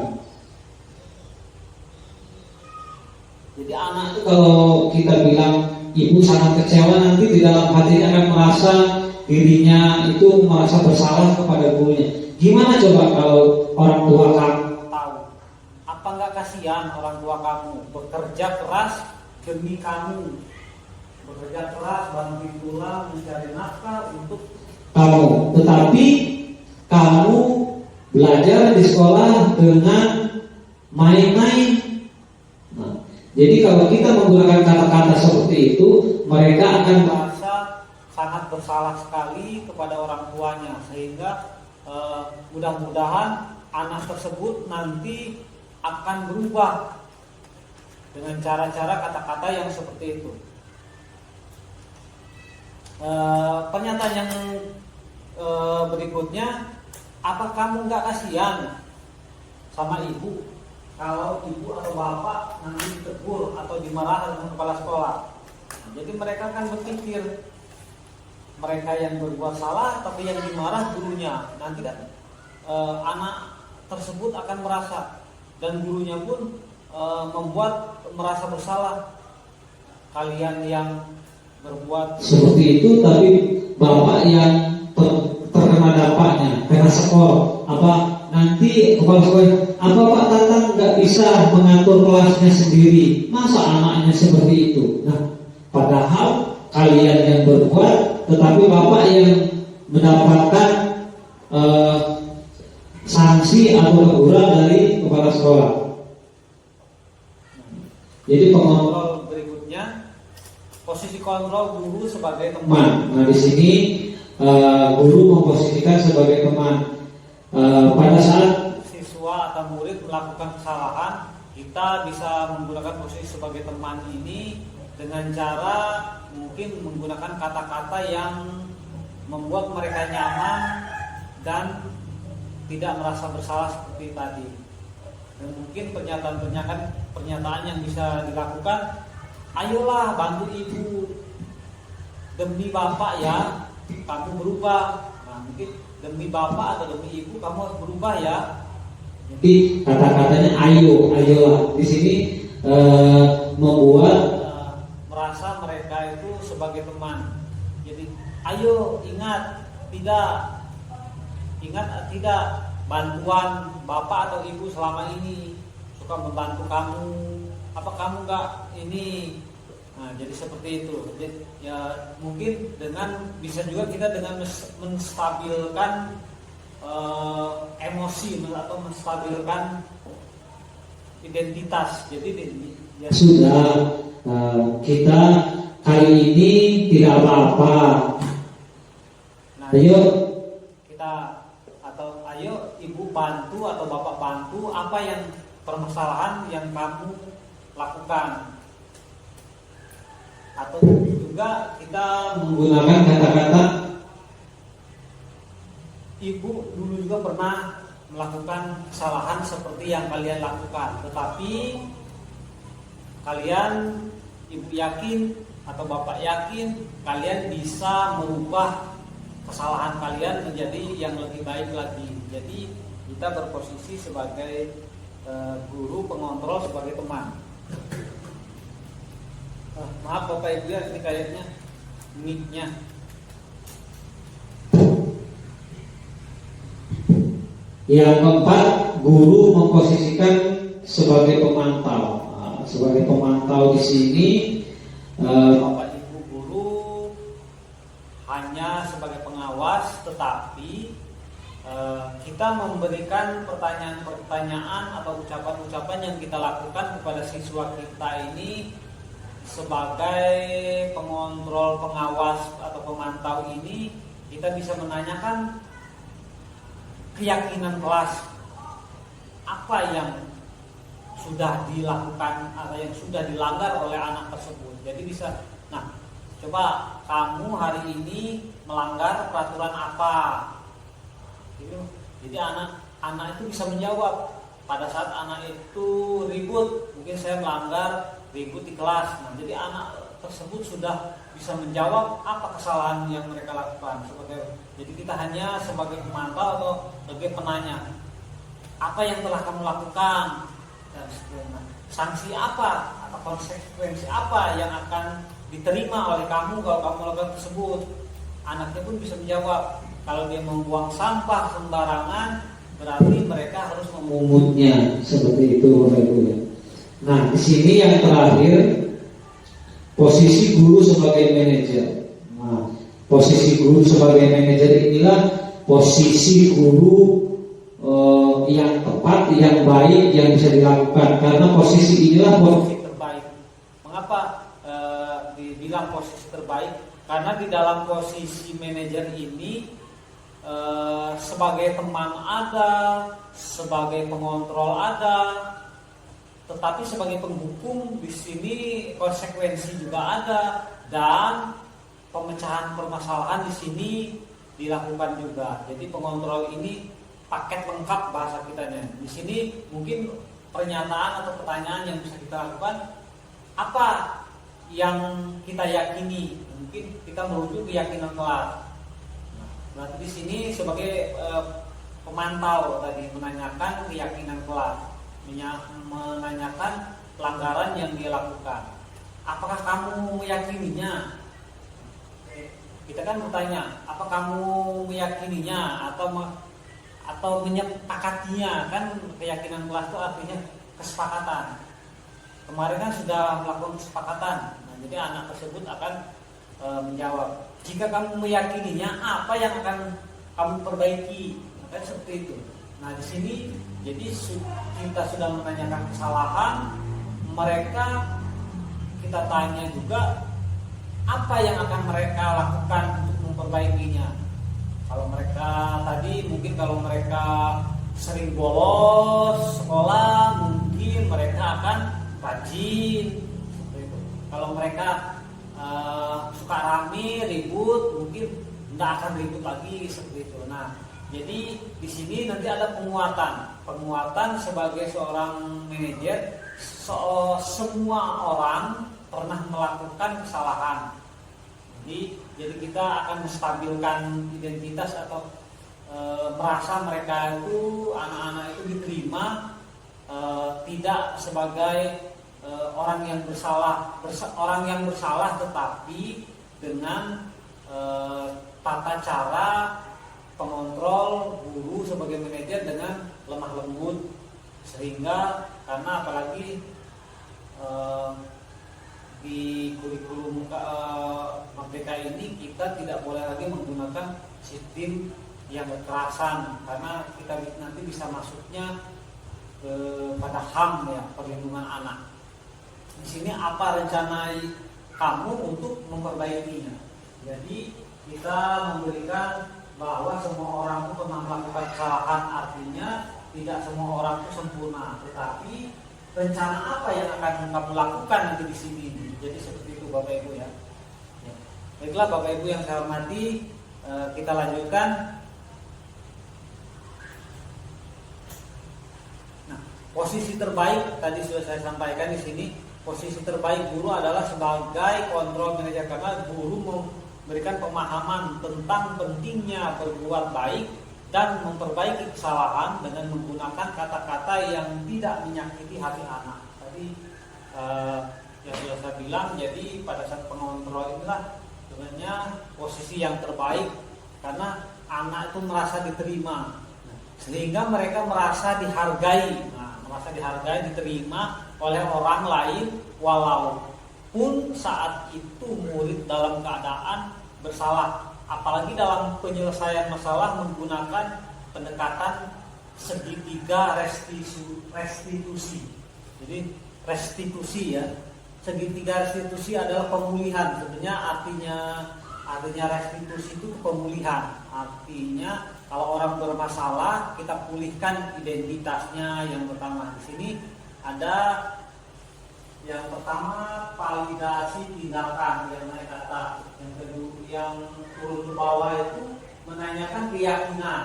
Jadi anak itu kalau kita bilang ibu sangat kecewa, nanti di dalam hatinya akan merasa dirinya itu merasa bersalah kepada gurunya. Gimana coba kalau orang tua kamu tahu? Apa nggak kasihan orang tua kamu bekerja keras demi kamu, bekerja keras bantu pulang mencari nafkah untuk kamu, tetapi kamu belajar di sekolah dengan main-main. Nah, jadi kalau kita menggunakan kata-kata seperti itu, mereka akan merasa sangat bersalah sekali kepada orang tuanya, sehingga mudah-mudahan anak tersebut nanti akan berubah dengan cara-cara kata-kata yang seperti itu. Pernyataan yang berikutnya, apa kamu nggak kasihan sama ibu kalau ibu atau bapak nanti ditegur atau dimarah dengan kepala sekolah? Jadi mereka kan berpikir mereka yang berbuat salah, tapi yang dimarah gurunya. Nanti kan anak tersebut akan merasa, dan gurunya pun membuat merasa bersalah. Kalian yang berbuat seperti itu, tapi bapak yang terkena dampaknya, kena skor. Apa nanti kepala sekolah, apa Pak Tatang nggak bisa mengatur kelasnya sendiri? Masa anaknya seperti itu? Nah, padahal kalian yang berbuat, tetapi bapak yang mendapatkan sanksi atau teguran dari kepala sekolah. Jadi kontrol berikutnya, posisi kontrol guru sebagai teman. Nah, di sini guru memposisikan sebagai teman. Pada saat siswa atau murid melakukan kesalahan, kita bisa menggunakan posisi sebagai teman ini dengan cara mungkin menggunakan kata-kata yang membuat mereka nyaman dan tidak merasa bersalah seperti tadi. Dan mungkin pernyataan yang bisa dilakukan, ayolah bantu ibu, demi bapak ya kamu berubah. Nah, mungkin demi bapak atau demi ibu kamu harus berubah ya. Jadi kata-katanya ayolah di sini membuat merasa mereka itu sebagai teman. Jadi ayo ingat tidak bantuan bapak atau ibu selama ini suka membantu kamu. Apa kamu nggak ini? Nah, jadi seperti itu. Jadi, ya mungkin bisa juga kita dengan menstabilkan emosi atau menstabilkan identitas. Jadi ya, sudah kita kali ini tidak apa-apa. Nah, ayo ibu bantu atau bapak bantu apa yang permasalahan yang kamu lakukan. Atau juga kita menggunakan kata-kata, ibu dulu juga pernah melakukan kesalahan seperti yang kalian lakukan, tetapi kalian, ibu yakin atau bapak yakin kalian bisa merubah kesalahan kalian menjadi yang lebih baik lagi. Jadi kita berposisi sebagai guru pengontrol, sebagai teman. Maaf Bapak Ibu ya, ini kayaknya mic-nya. Yang keempat, guru memposisikan sebagai pemantau. Sebagai pemantau di sini, Bapak Ibu guru hanya sebagai pengawas, tetapi kita memberikan pertanyaan-pertanyaan atau ucapan-ucapan yang kita lakukan kepada siswa kita ini sebagai pengontrol, pengawas atau pemantau ini. Kita bisa menanyakan keyakinan kelas, apa yang sudah dilakukan atau yang sudah dilanggar oleh anak tersebut. Jadi bisa, nah coba kamu hari ini melanggar peraturan apa? Jadi anak itu bisa menjawab pada saat anak itu ribut, mungkin saya melanggar ribut di kelas. Nah, jadi anak tersebut sudah bisa menjawab apa kesalahan yang mereka lakukan. Jadi kita hanya sebagai pemantau atau sebagai penanya, apa yang telah kamu lakukan dan sebagainya. Sanksi apa atau konsekuensi apa yang akan diterima oleh kamu kalau kamu melakukan tersebut. Anaknya pun bisa menjawab. Kalau dia membuang sampah sembarangan, berarti mereka harus Mengumutnya seperti itu Bapak Ibu ya. Nah, di sini yang terakhir posisi guru sebagai manajer. Nah, posisi guru sebagai manajer inilah posisi guru yang tepat, yang baik, yang bisa dilakukan. Karena posisi inilah posisi terbaik. Mengapa dibilang posisi terbaik? Karena di dalam posisi manajer ini sebagai teman ada, sebagai pengontrol ada, tetapi sebagai penghukum di sini konsekuensi juga ada, dan pemecahan permasalahan di sini dilakukan juga. Jadi pengontrol ini paket lengkap bahasa kitanya. Di sini mungkin pernyataan atau pertanyaan yang bisa kita lakukan, apa yang kita yakini? Mungkin kita merujuk keyakinan kelas. Berarti di sini sebagai pemantau tadi menanyakan keyakinan kelas, menanyakan pelanggaran yang dia lakukan. Apakah kamu meyakininya? Kita kan bertanya, apa kamu meyakininya atau menyepakatinya? Kan keyakinan kelas itu artinya kesepakatan. Kemarin kan sudah melakukan kesepakatan. Nah, jadi anak tersebut akan menjawab, jika kamu meyakininya, apa yang akan kamu perbaiki? Kan seperti itu. Nah, di sini jadi kita sudah menanyakan kesalahan, mereka kita tanya juga apa yang akan mereka lakukan untuk memperbaikinya. Kalau mereka tadi mungkin kalau mereka sering bolos sekolah, mungkin mereka akan rajin seperti itu. Kalau mereka suka rame, ribut, mungkin tidak akan ribut lagi seperti itu. Nah, jadi di sini nanti ada penguatan sebagai seorang manajer. Semua orang pernah melakukan kesalahan. Jadi kita akan menstabilkan identitas atau merasa mereka itu, anak-anak itu diterima tidak sebagai orang yang bersalah, tetapi dengan tata cara pengontrol guru sebagai manajer dengan lemah lembut, sehingga karena apalagi di kurikulum Merdeka ini kita tidak boleh lagi menggunakan sistem yang kekerasan, karena kita nanti bisa masuknya pada HAM ya, perlindungan anak. Di sini apa rencana kamu untuk memperbaikinya? Jadi kita memberikan bahwa semua orang itu pernah melakukan kesalahan, artinya tidak semua orang itu sempurna, tetapi rencana apa yang akan kamu lakukan nanti di sini. Jadi seperti itu Bapak Ibu ya. Baiklah Bapak Ibu yang saya hormati, kita lanjutkan. Nah, posisi terbaik tadi sudah saya sampaikan di sini. Posisi terbaik guru adalah sebagai kontrol manajer, karena guru memberikan pemahaman tentang pentingnya berbuat baik dan memperbaiki kesalahan dengan menggunakan kata-kata yang tidak menyakiti hati anak. Tadi yang sudah saya bilang, jadi pada saat pengontrol inilah sebenarnya posisi yang terbaik, karena anak itu merasa diterima, sehingga mereka merasa dihargai. Nah, merasa dihargai, diterima oleh orang lain, walaupun saat itu murid dalam keadaan bersalah. Apalagi dalam penyelesaian masalah menggunakan pendekatan segitiga restitusi. Jadi restitusi ya, segitiga restitusi adalah pemulihan. Sebenarnya artinya restitusi itu pemulihan. Artinya kalau orang bermasalah, kita pulihkan identitasnya. Yang pertama di sini ada yang pertama validasi tindakan yang naik ke atas. Yang kedua, yang turun ke bawah itu menanyakan keyakinan.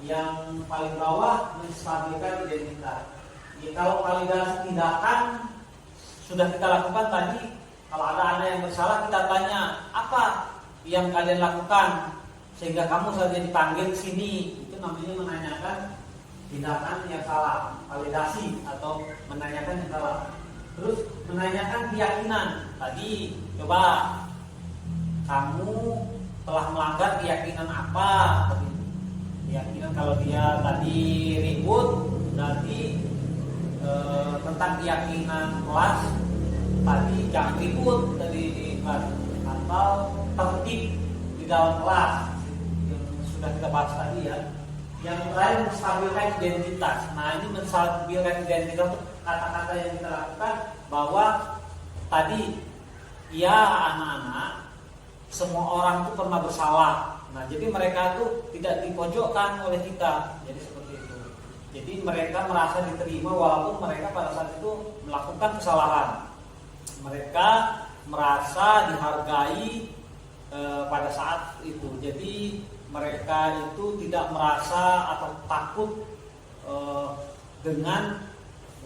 yang paling bawah menstabilkan identitas. Jadi kalau validasi tindakan sudah kita lakukan tadi, kalau ada anak yang bersalah kita tanya apa yang kalian lakukan sehingga kamu saja dipanggil ke sini, itu namanya menanyakan tindakan yang salah, validasi atau menanyakan yang salah. Terus menanyakan keyakinan. Tadi coba kamu telah melanggar keyakinan apa? Keyakinan kalau dia tadi ribut berarti tentang keyakinan kelas tadi jangan ribut tadi di kelas atau tertib di dalam kelas yang sudah kita bahas tadi ya. Yang terakhir menstabilkan identitas. Nah ini menstabilkan identitas itu kata-kata yang kita lakukan bahwa tadi ya anak-anak semua orang itu pernah bersalah. Nah jadi mereka itu tidak dipojokkan oleh kita. Jadi seperti itu. Jadi mereka merasa diterima walaupun mereka pada saat itu melakukan kesalahan. Mereka merasa dihargai pada saat itu. Jadi mereka itu tidak merasa atau takut dengan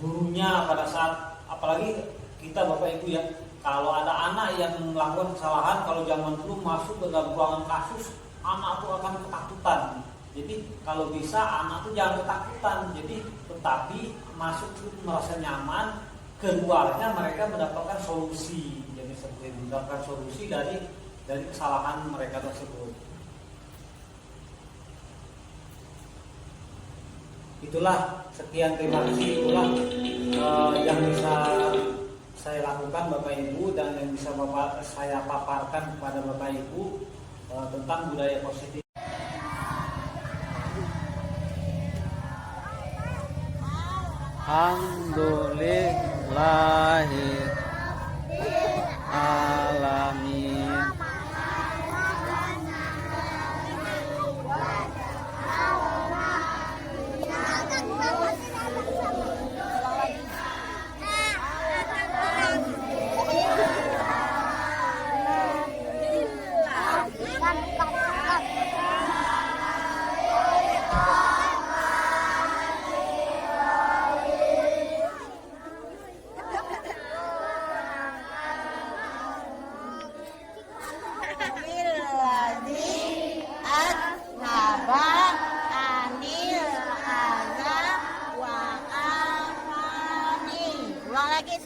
gurunya pada saat, apalagi kita Bapak Ibu ya, kalau ada anak yang melakukan kesalahan, kalau zaman dulu masuk ke dalam ruangan kasus, anak itu akan ketakutan. Jadi kalau bisa anak itu jangan ketakutan. Jadi tetapi masuk itu merasa nyaman, keluarnya mereka mendapatkan solusi. Jadi seperti mendapatkan solusi dari kesalahan mereka tersebut. Itulah sekian, terima kasih. Itulah yang bisa saya lakukan Bapak Ibu dan yang bisa saya paparkan kepada Bapak Ibu tentang budaya positif. Alhamdulillahil alamin.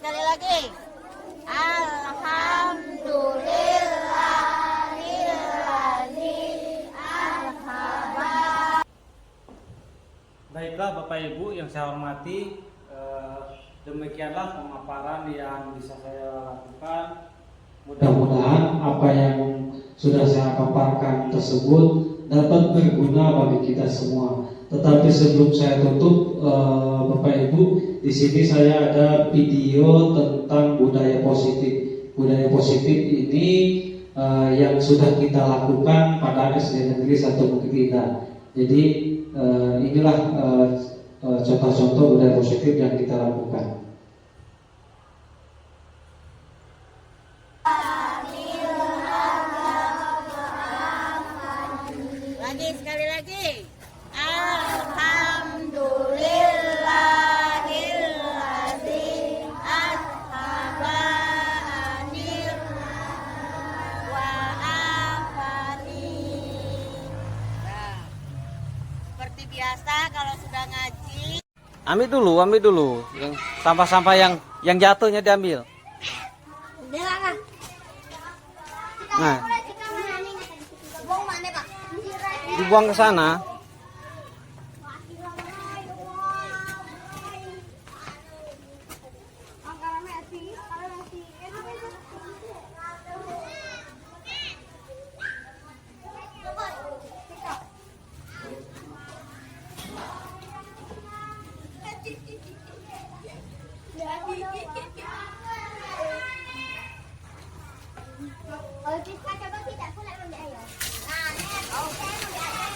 Sekali lagi. Alhamdulillahirrahmanirrahim. Baiklah Bapak Ibu yang saya hormati, demikianlah pemaparan yang bisa saya lakukan. Mudah-mudahan apa yang sudah saya paparkan tersebut dapat berguna bagi kita semua. Tetapi sebelum saya tutup, Bapak Ibu, di sini saya ada video tentang budaya positif. Budaya positif ini yang sudah kita lakukan pada SD Negeri 1 Bukit Indah. Jadi inilah contoh-contoh budaya positif yang kita lakukan. Sekali lagi. Alhamdulillahirrahmanirrahim. Ashabanir wa afani. Nah, seperti biasa kalau sudah ngaji, Ambil dulu. Yang sampah-sampah yang jatuhnya diambil. udah lah. Nah, Buang mana, Pak? dibuang ke sana. Oh, kita coba kita pula ambil air. Nah, oke, ambil air.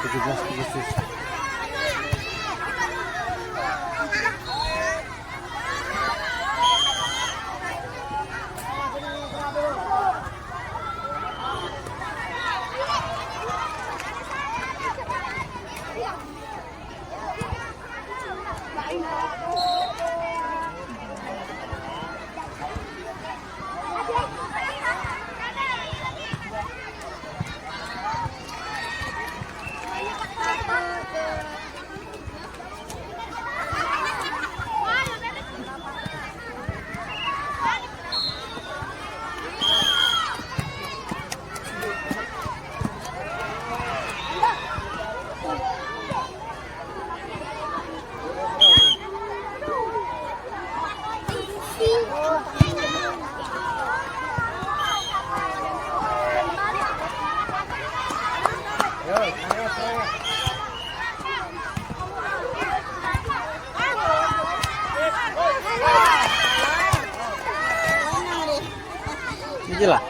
17 Agustus. Ini lah.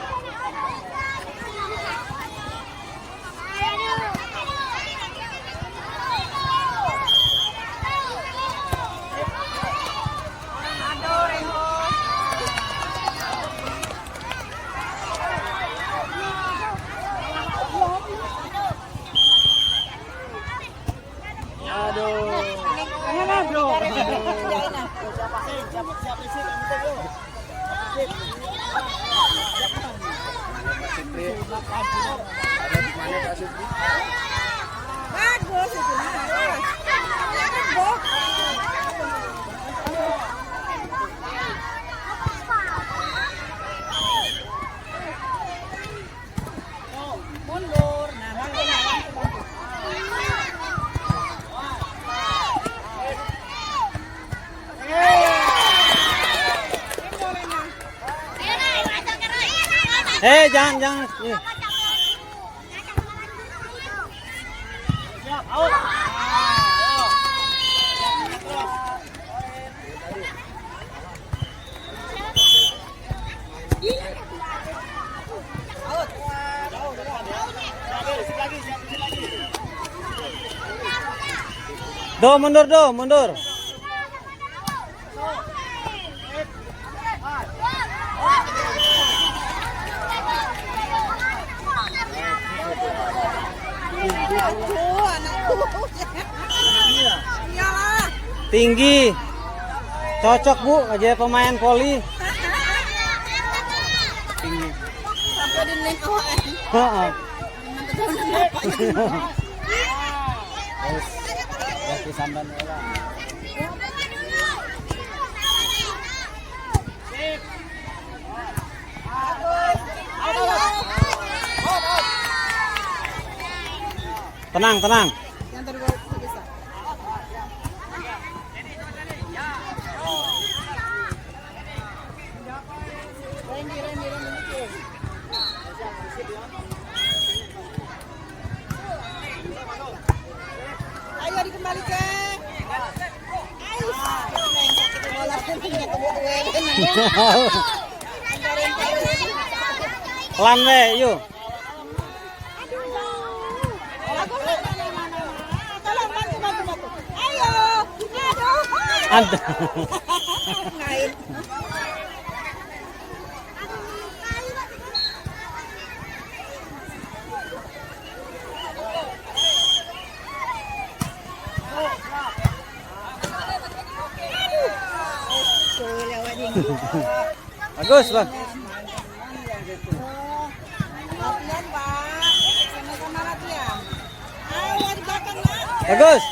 Bagus itu. Mundur. Jangan. Nih. Mundur. Tinggi. Cocok, Bu, aja pemain voli. Tinggi. Sampai di link ON. Heeh. Kasih samban ya. Tenang. Yang terbaik bisa. Ayo dikembalikan. Pelan we, yuk. Ada. Bagus, Bang. Latihan, Pak. Sama-sama latihan. Ayo di belakang, Nak. Bagus.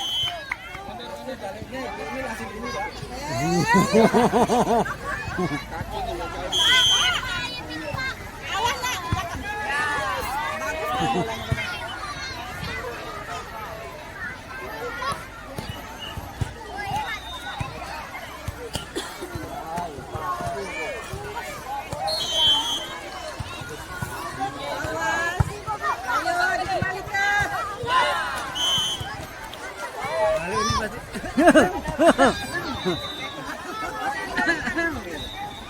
Awas, Nak. Bagus.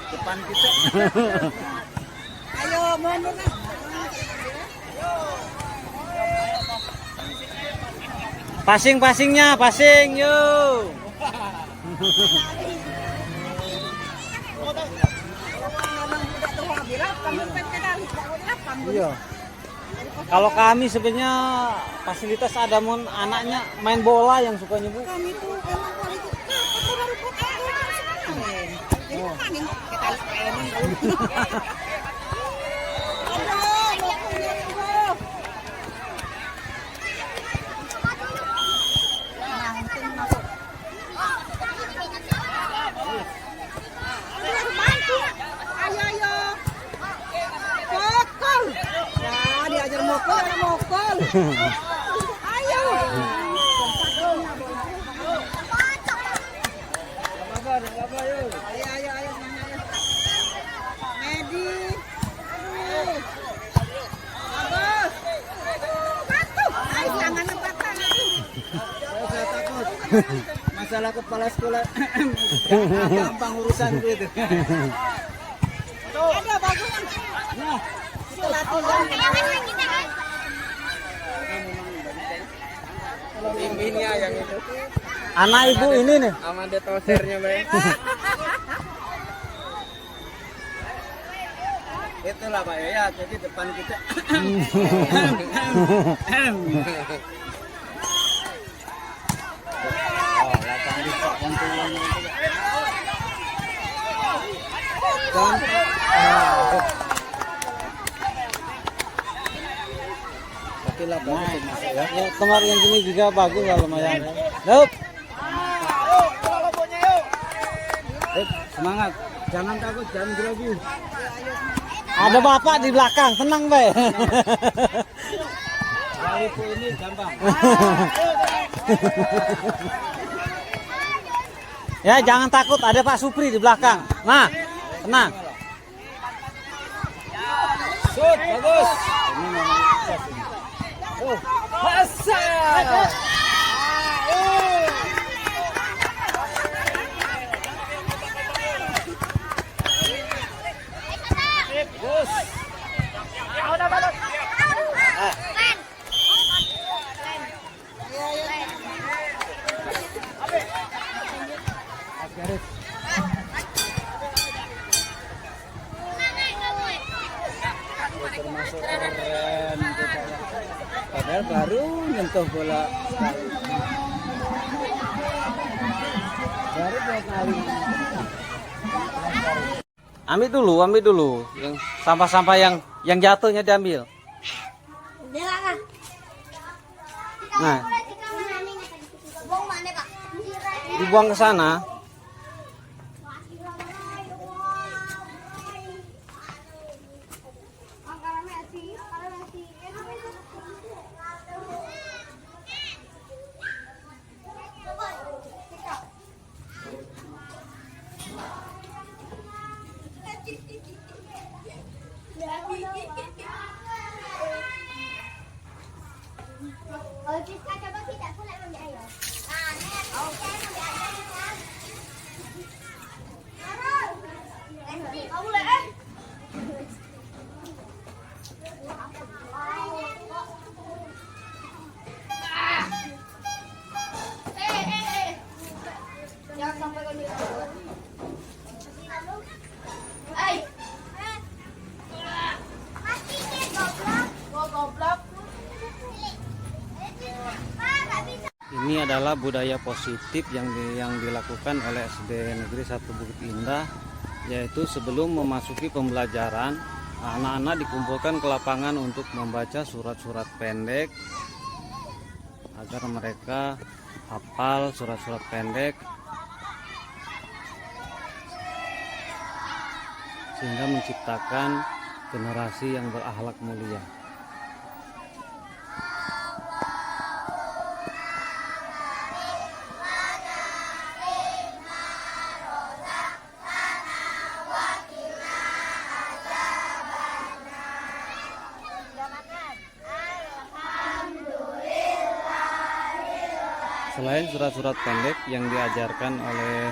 Depan kita. Ayo mundur, Nak. Pasing-pasingnya, pasing yuk. Iya. Kalau kami sebenarnya fasilitas ada anaknya main bola yang sukanya Bu. Kami tuh emang kalau itu aku baru main. Jadi main kita mainin dulu. Mokol. Ayo. Ayo. Medi. Aduh. Bagus. Patuh. Ayo tangannya patah. Saya takut. Masalah kepala sekolah gampang urusan itu. Ada bagus. Nah, Ini yang itu. Anak ibu ini nih. Sama ada tosernya, Bang. itulah Pak ya. Jadi depan kita. Ya, kemarin yang gini juga bagus lah lumayan. Yup. Semangat. Jangan takut, jangan grogi. Ada bapak di belakang, tenang Be. Baliku ini gampang. Ya jangan takut, ada Pak Supri di belakang. Nah, tenang. Shoot, bagus. Masa. Bagus. Termasuk keren kita. Padahal baru nyentuh bola sekali. Baru 2 kali. Ambil dulu. Yang sampah-sampah yang jatuhnya diambil. Nah, dibuang ke sana. Ini adalah budaya positif yang dilakukan oleh SD Negeri 1 Bukit Indah, yaitu sebelum memasuki pembelajaran, anak-anak dikumpulkan ke lapangan untuk membaca surat-surat pendek agar mereka hafal surat-surat pendek sehingga menciptakan generasi yang berakhlak mulia. Selain surat-surat pendek yang diajarkan oleh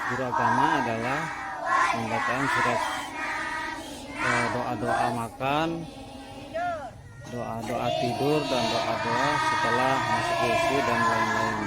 guru agama adalah pembacaan surat doa-doa makan doa-doa tidur dan doa-doa setelah masuk WC dan lain-lain.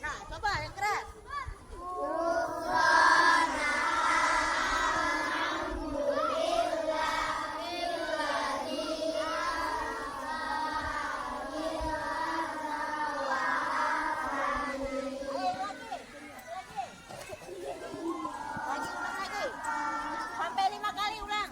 Nah, coba yang keras. Sampai 5 kali ulang.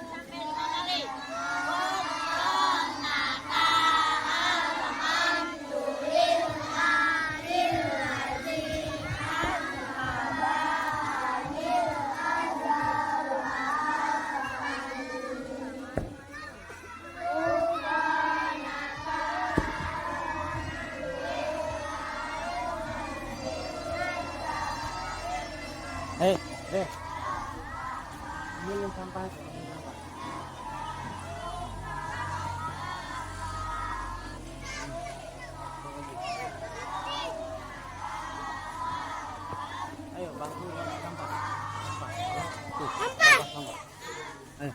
Sampai 5 kali. Ambilin sampah. Ayo bantu sampah. Tuh, sampah. Ayo.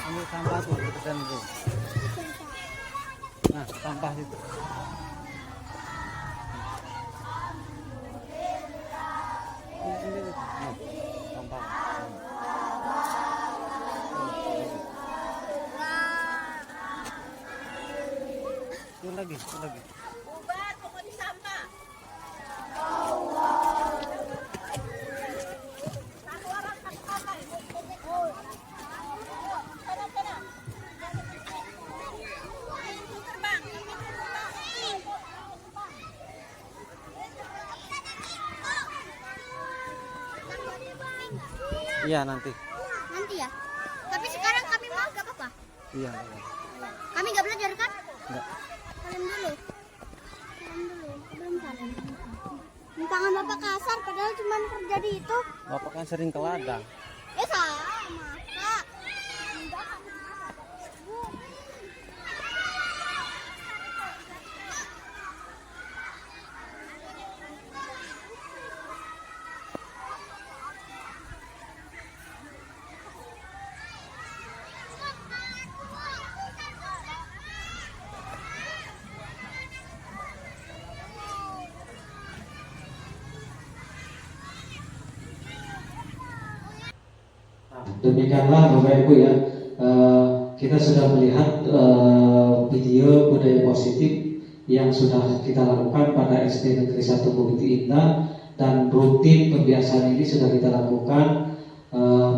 Ambil sampah tuh, depan tuh. Nah, sampah itu. Sampah. Itu lagi. Bubar, pokok di sampah. Satu orang satu sampah. Sana. Terbang. Iya nanti. Nanti ya. Tapi sekarang kami mau gak apa-apa. Iya. Kami gak belajar kan? Enggak. Salam dulu. Belum salam. Tangan bapak kasar padahal cuma terjadi itu. Bapak kan sering ke ladang. Ya sama. Kak. demikianlah Bapak Ibu ya, kita sudah melihat video budaya positif yang sudah kita lakukan pada SD Negeri 1 Bukit Indah, dan rutin kebiasaan ini sudah kita lakukan.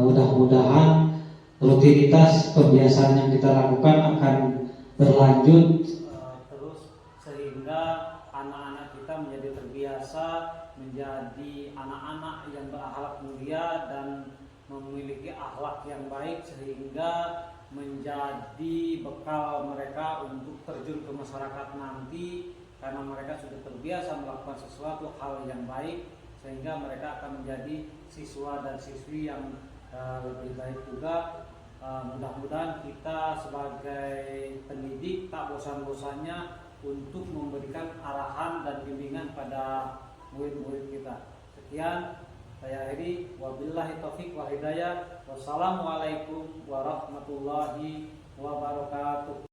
Mudah-mudahan rutinitas kebiasaan yang kita lakukan akan berlanjut terus sehingga anak-anak kita menjadi terbiasa menjadi anak-anak yang berakhlak mulia dan memiliki akhlak yang baik, sehingga menjadi bekal mereka untuk terjun ke masyarakat nanti, karena mereka sudah terbiasa melakukan sesuatu hal yang baik, sehingga mereka akan menjadi siswa dan siswi yang lebih baik juga. Mudah-mudahan kita sebagai pendidik tak bosan-bosannya untuk memberikan arahan dan bimbingan pada murid-murid kita. Sekian, saya akhiri. Wabillahi taufiq wal hidayah. Wassalamualaikum warahmatullahi wabarakatuh.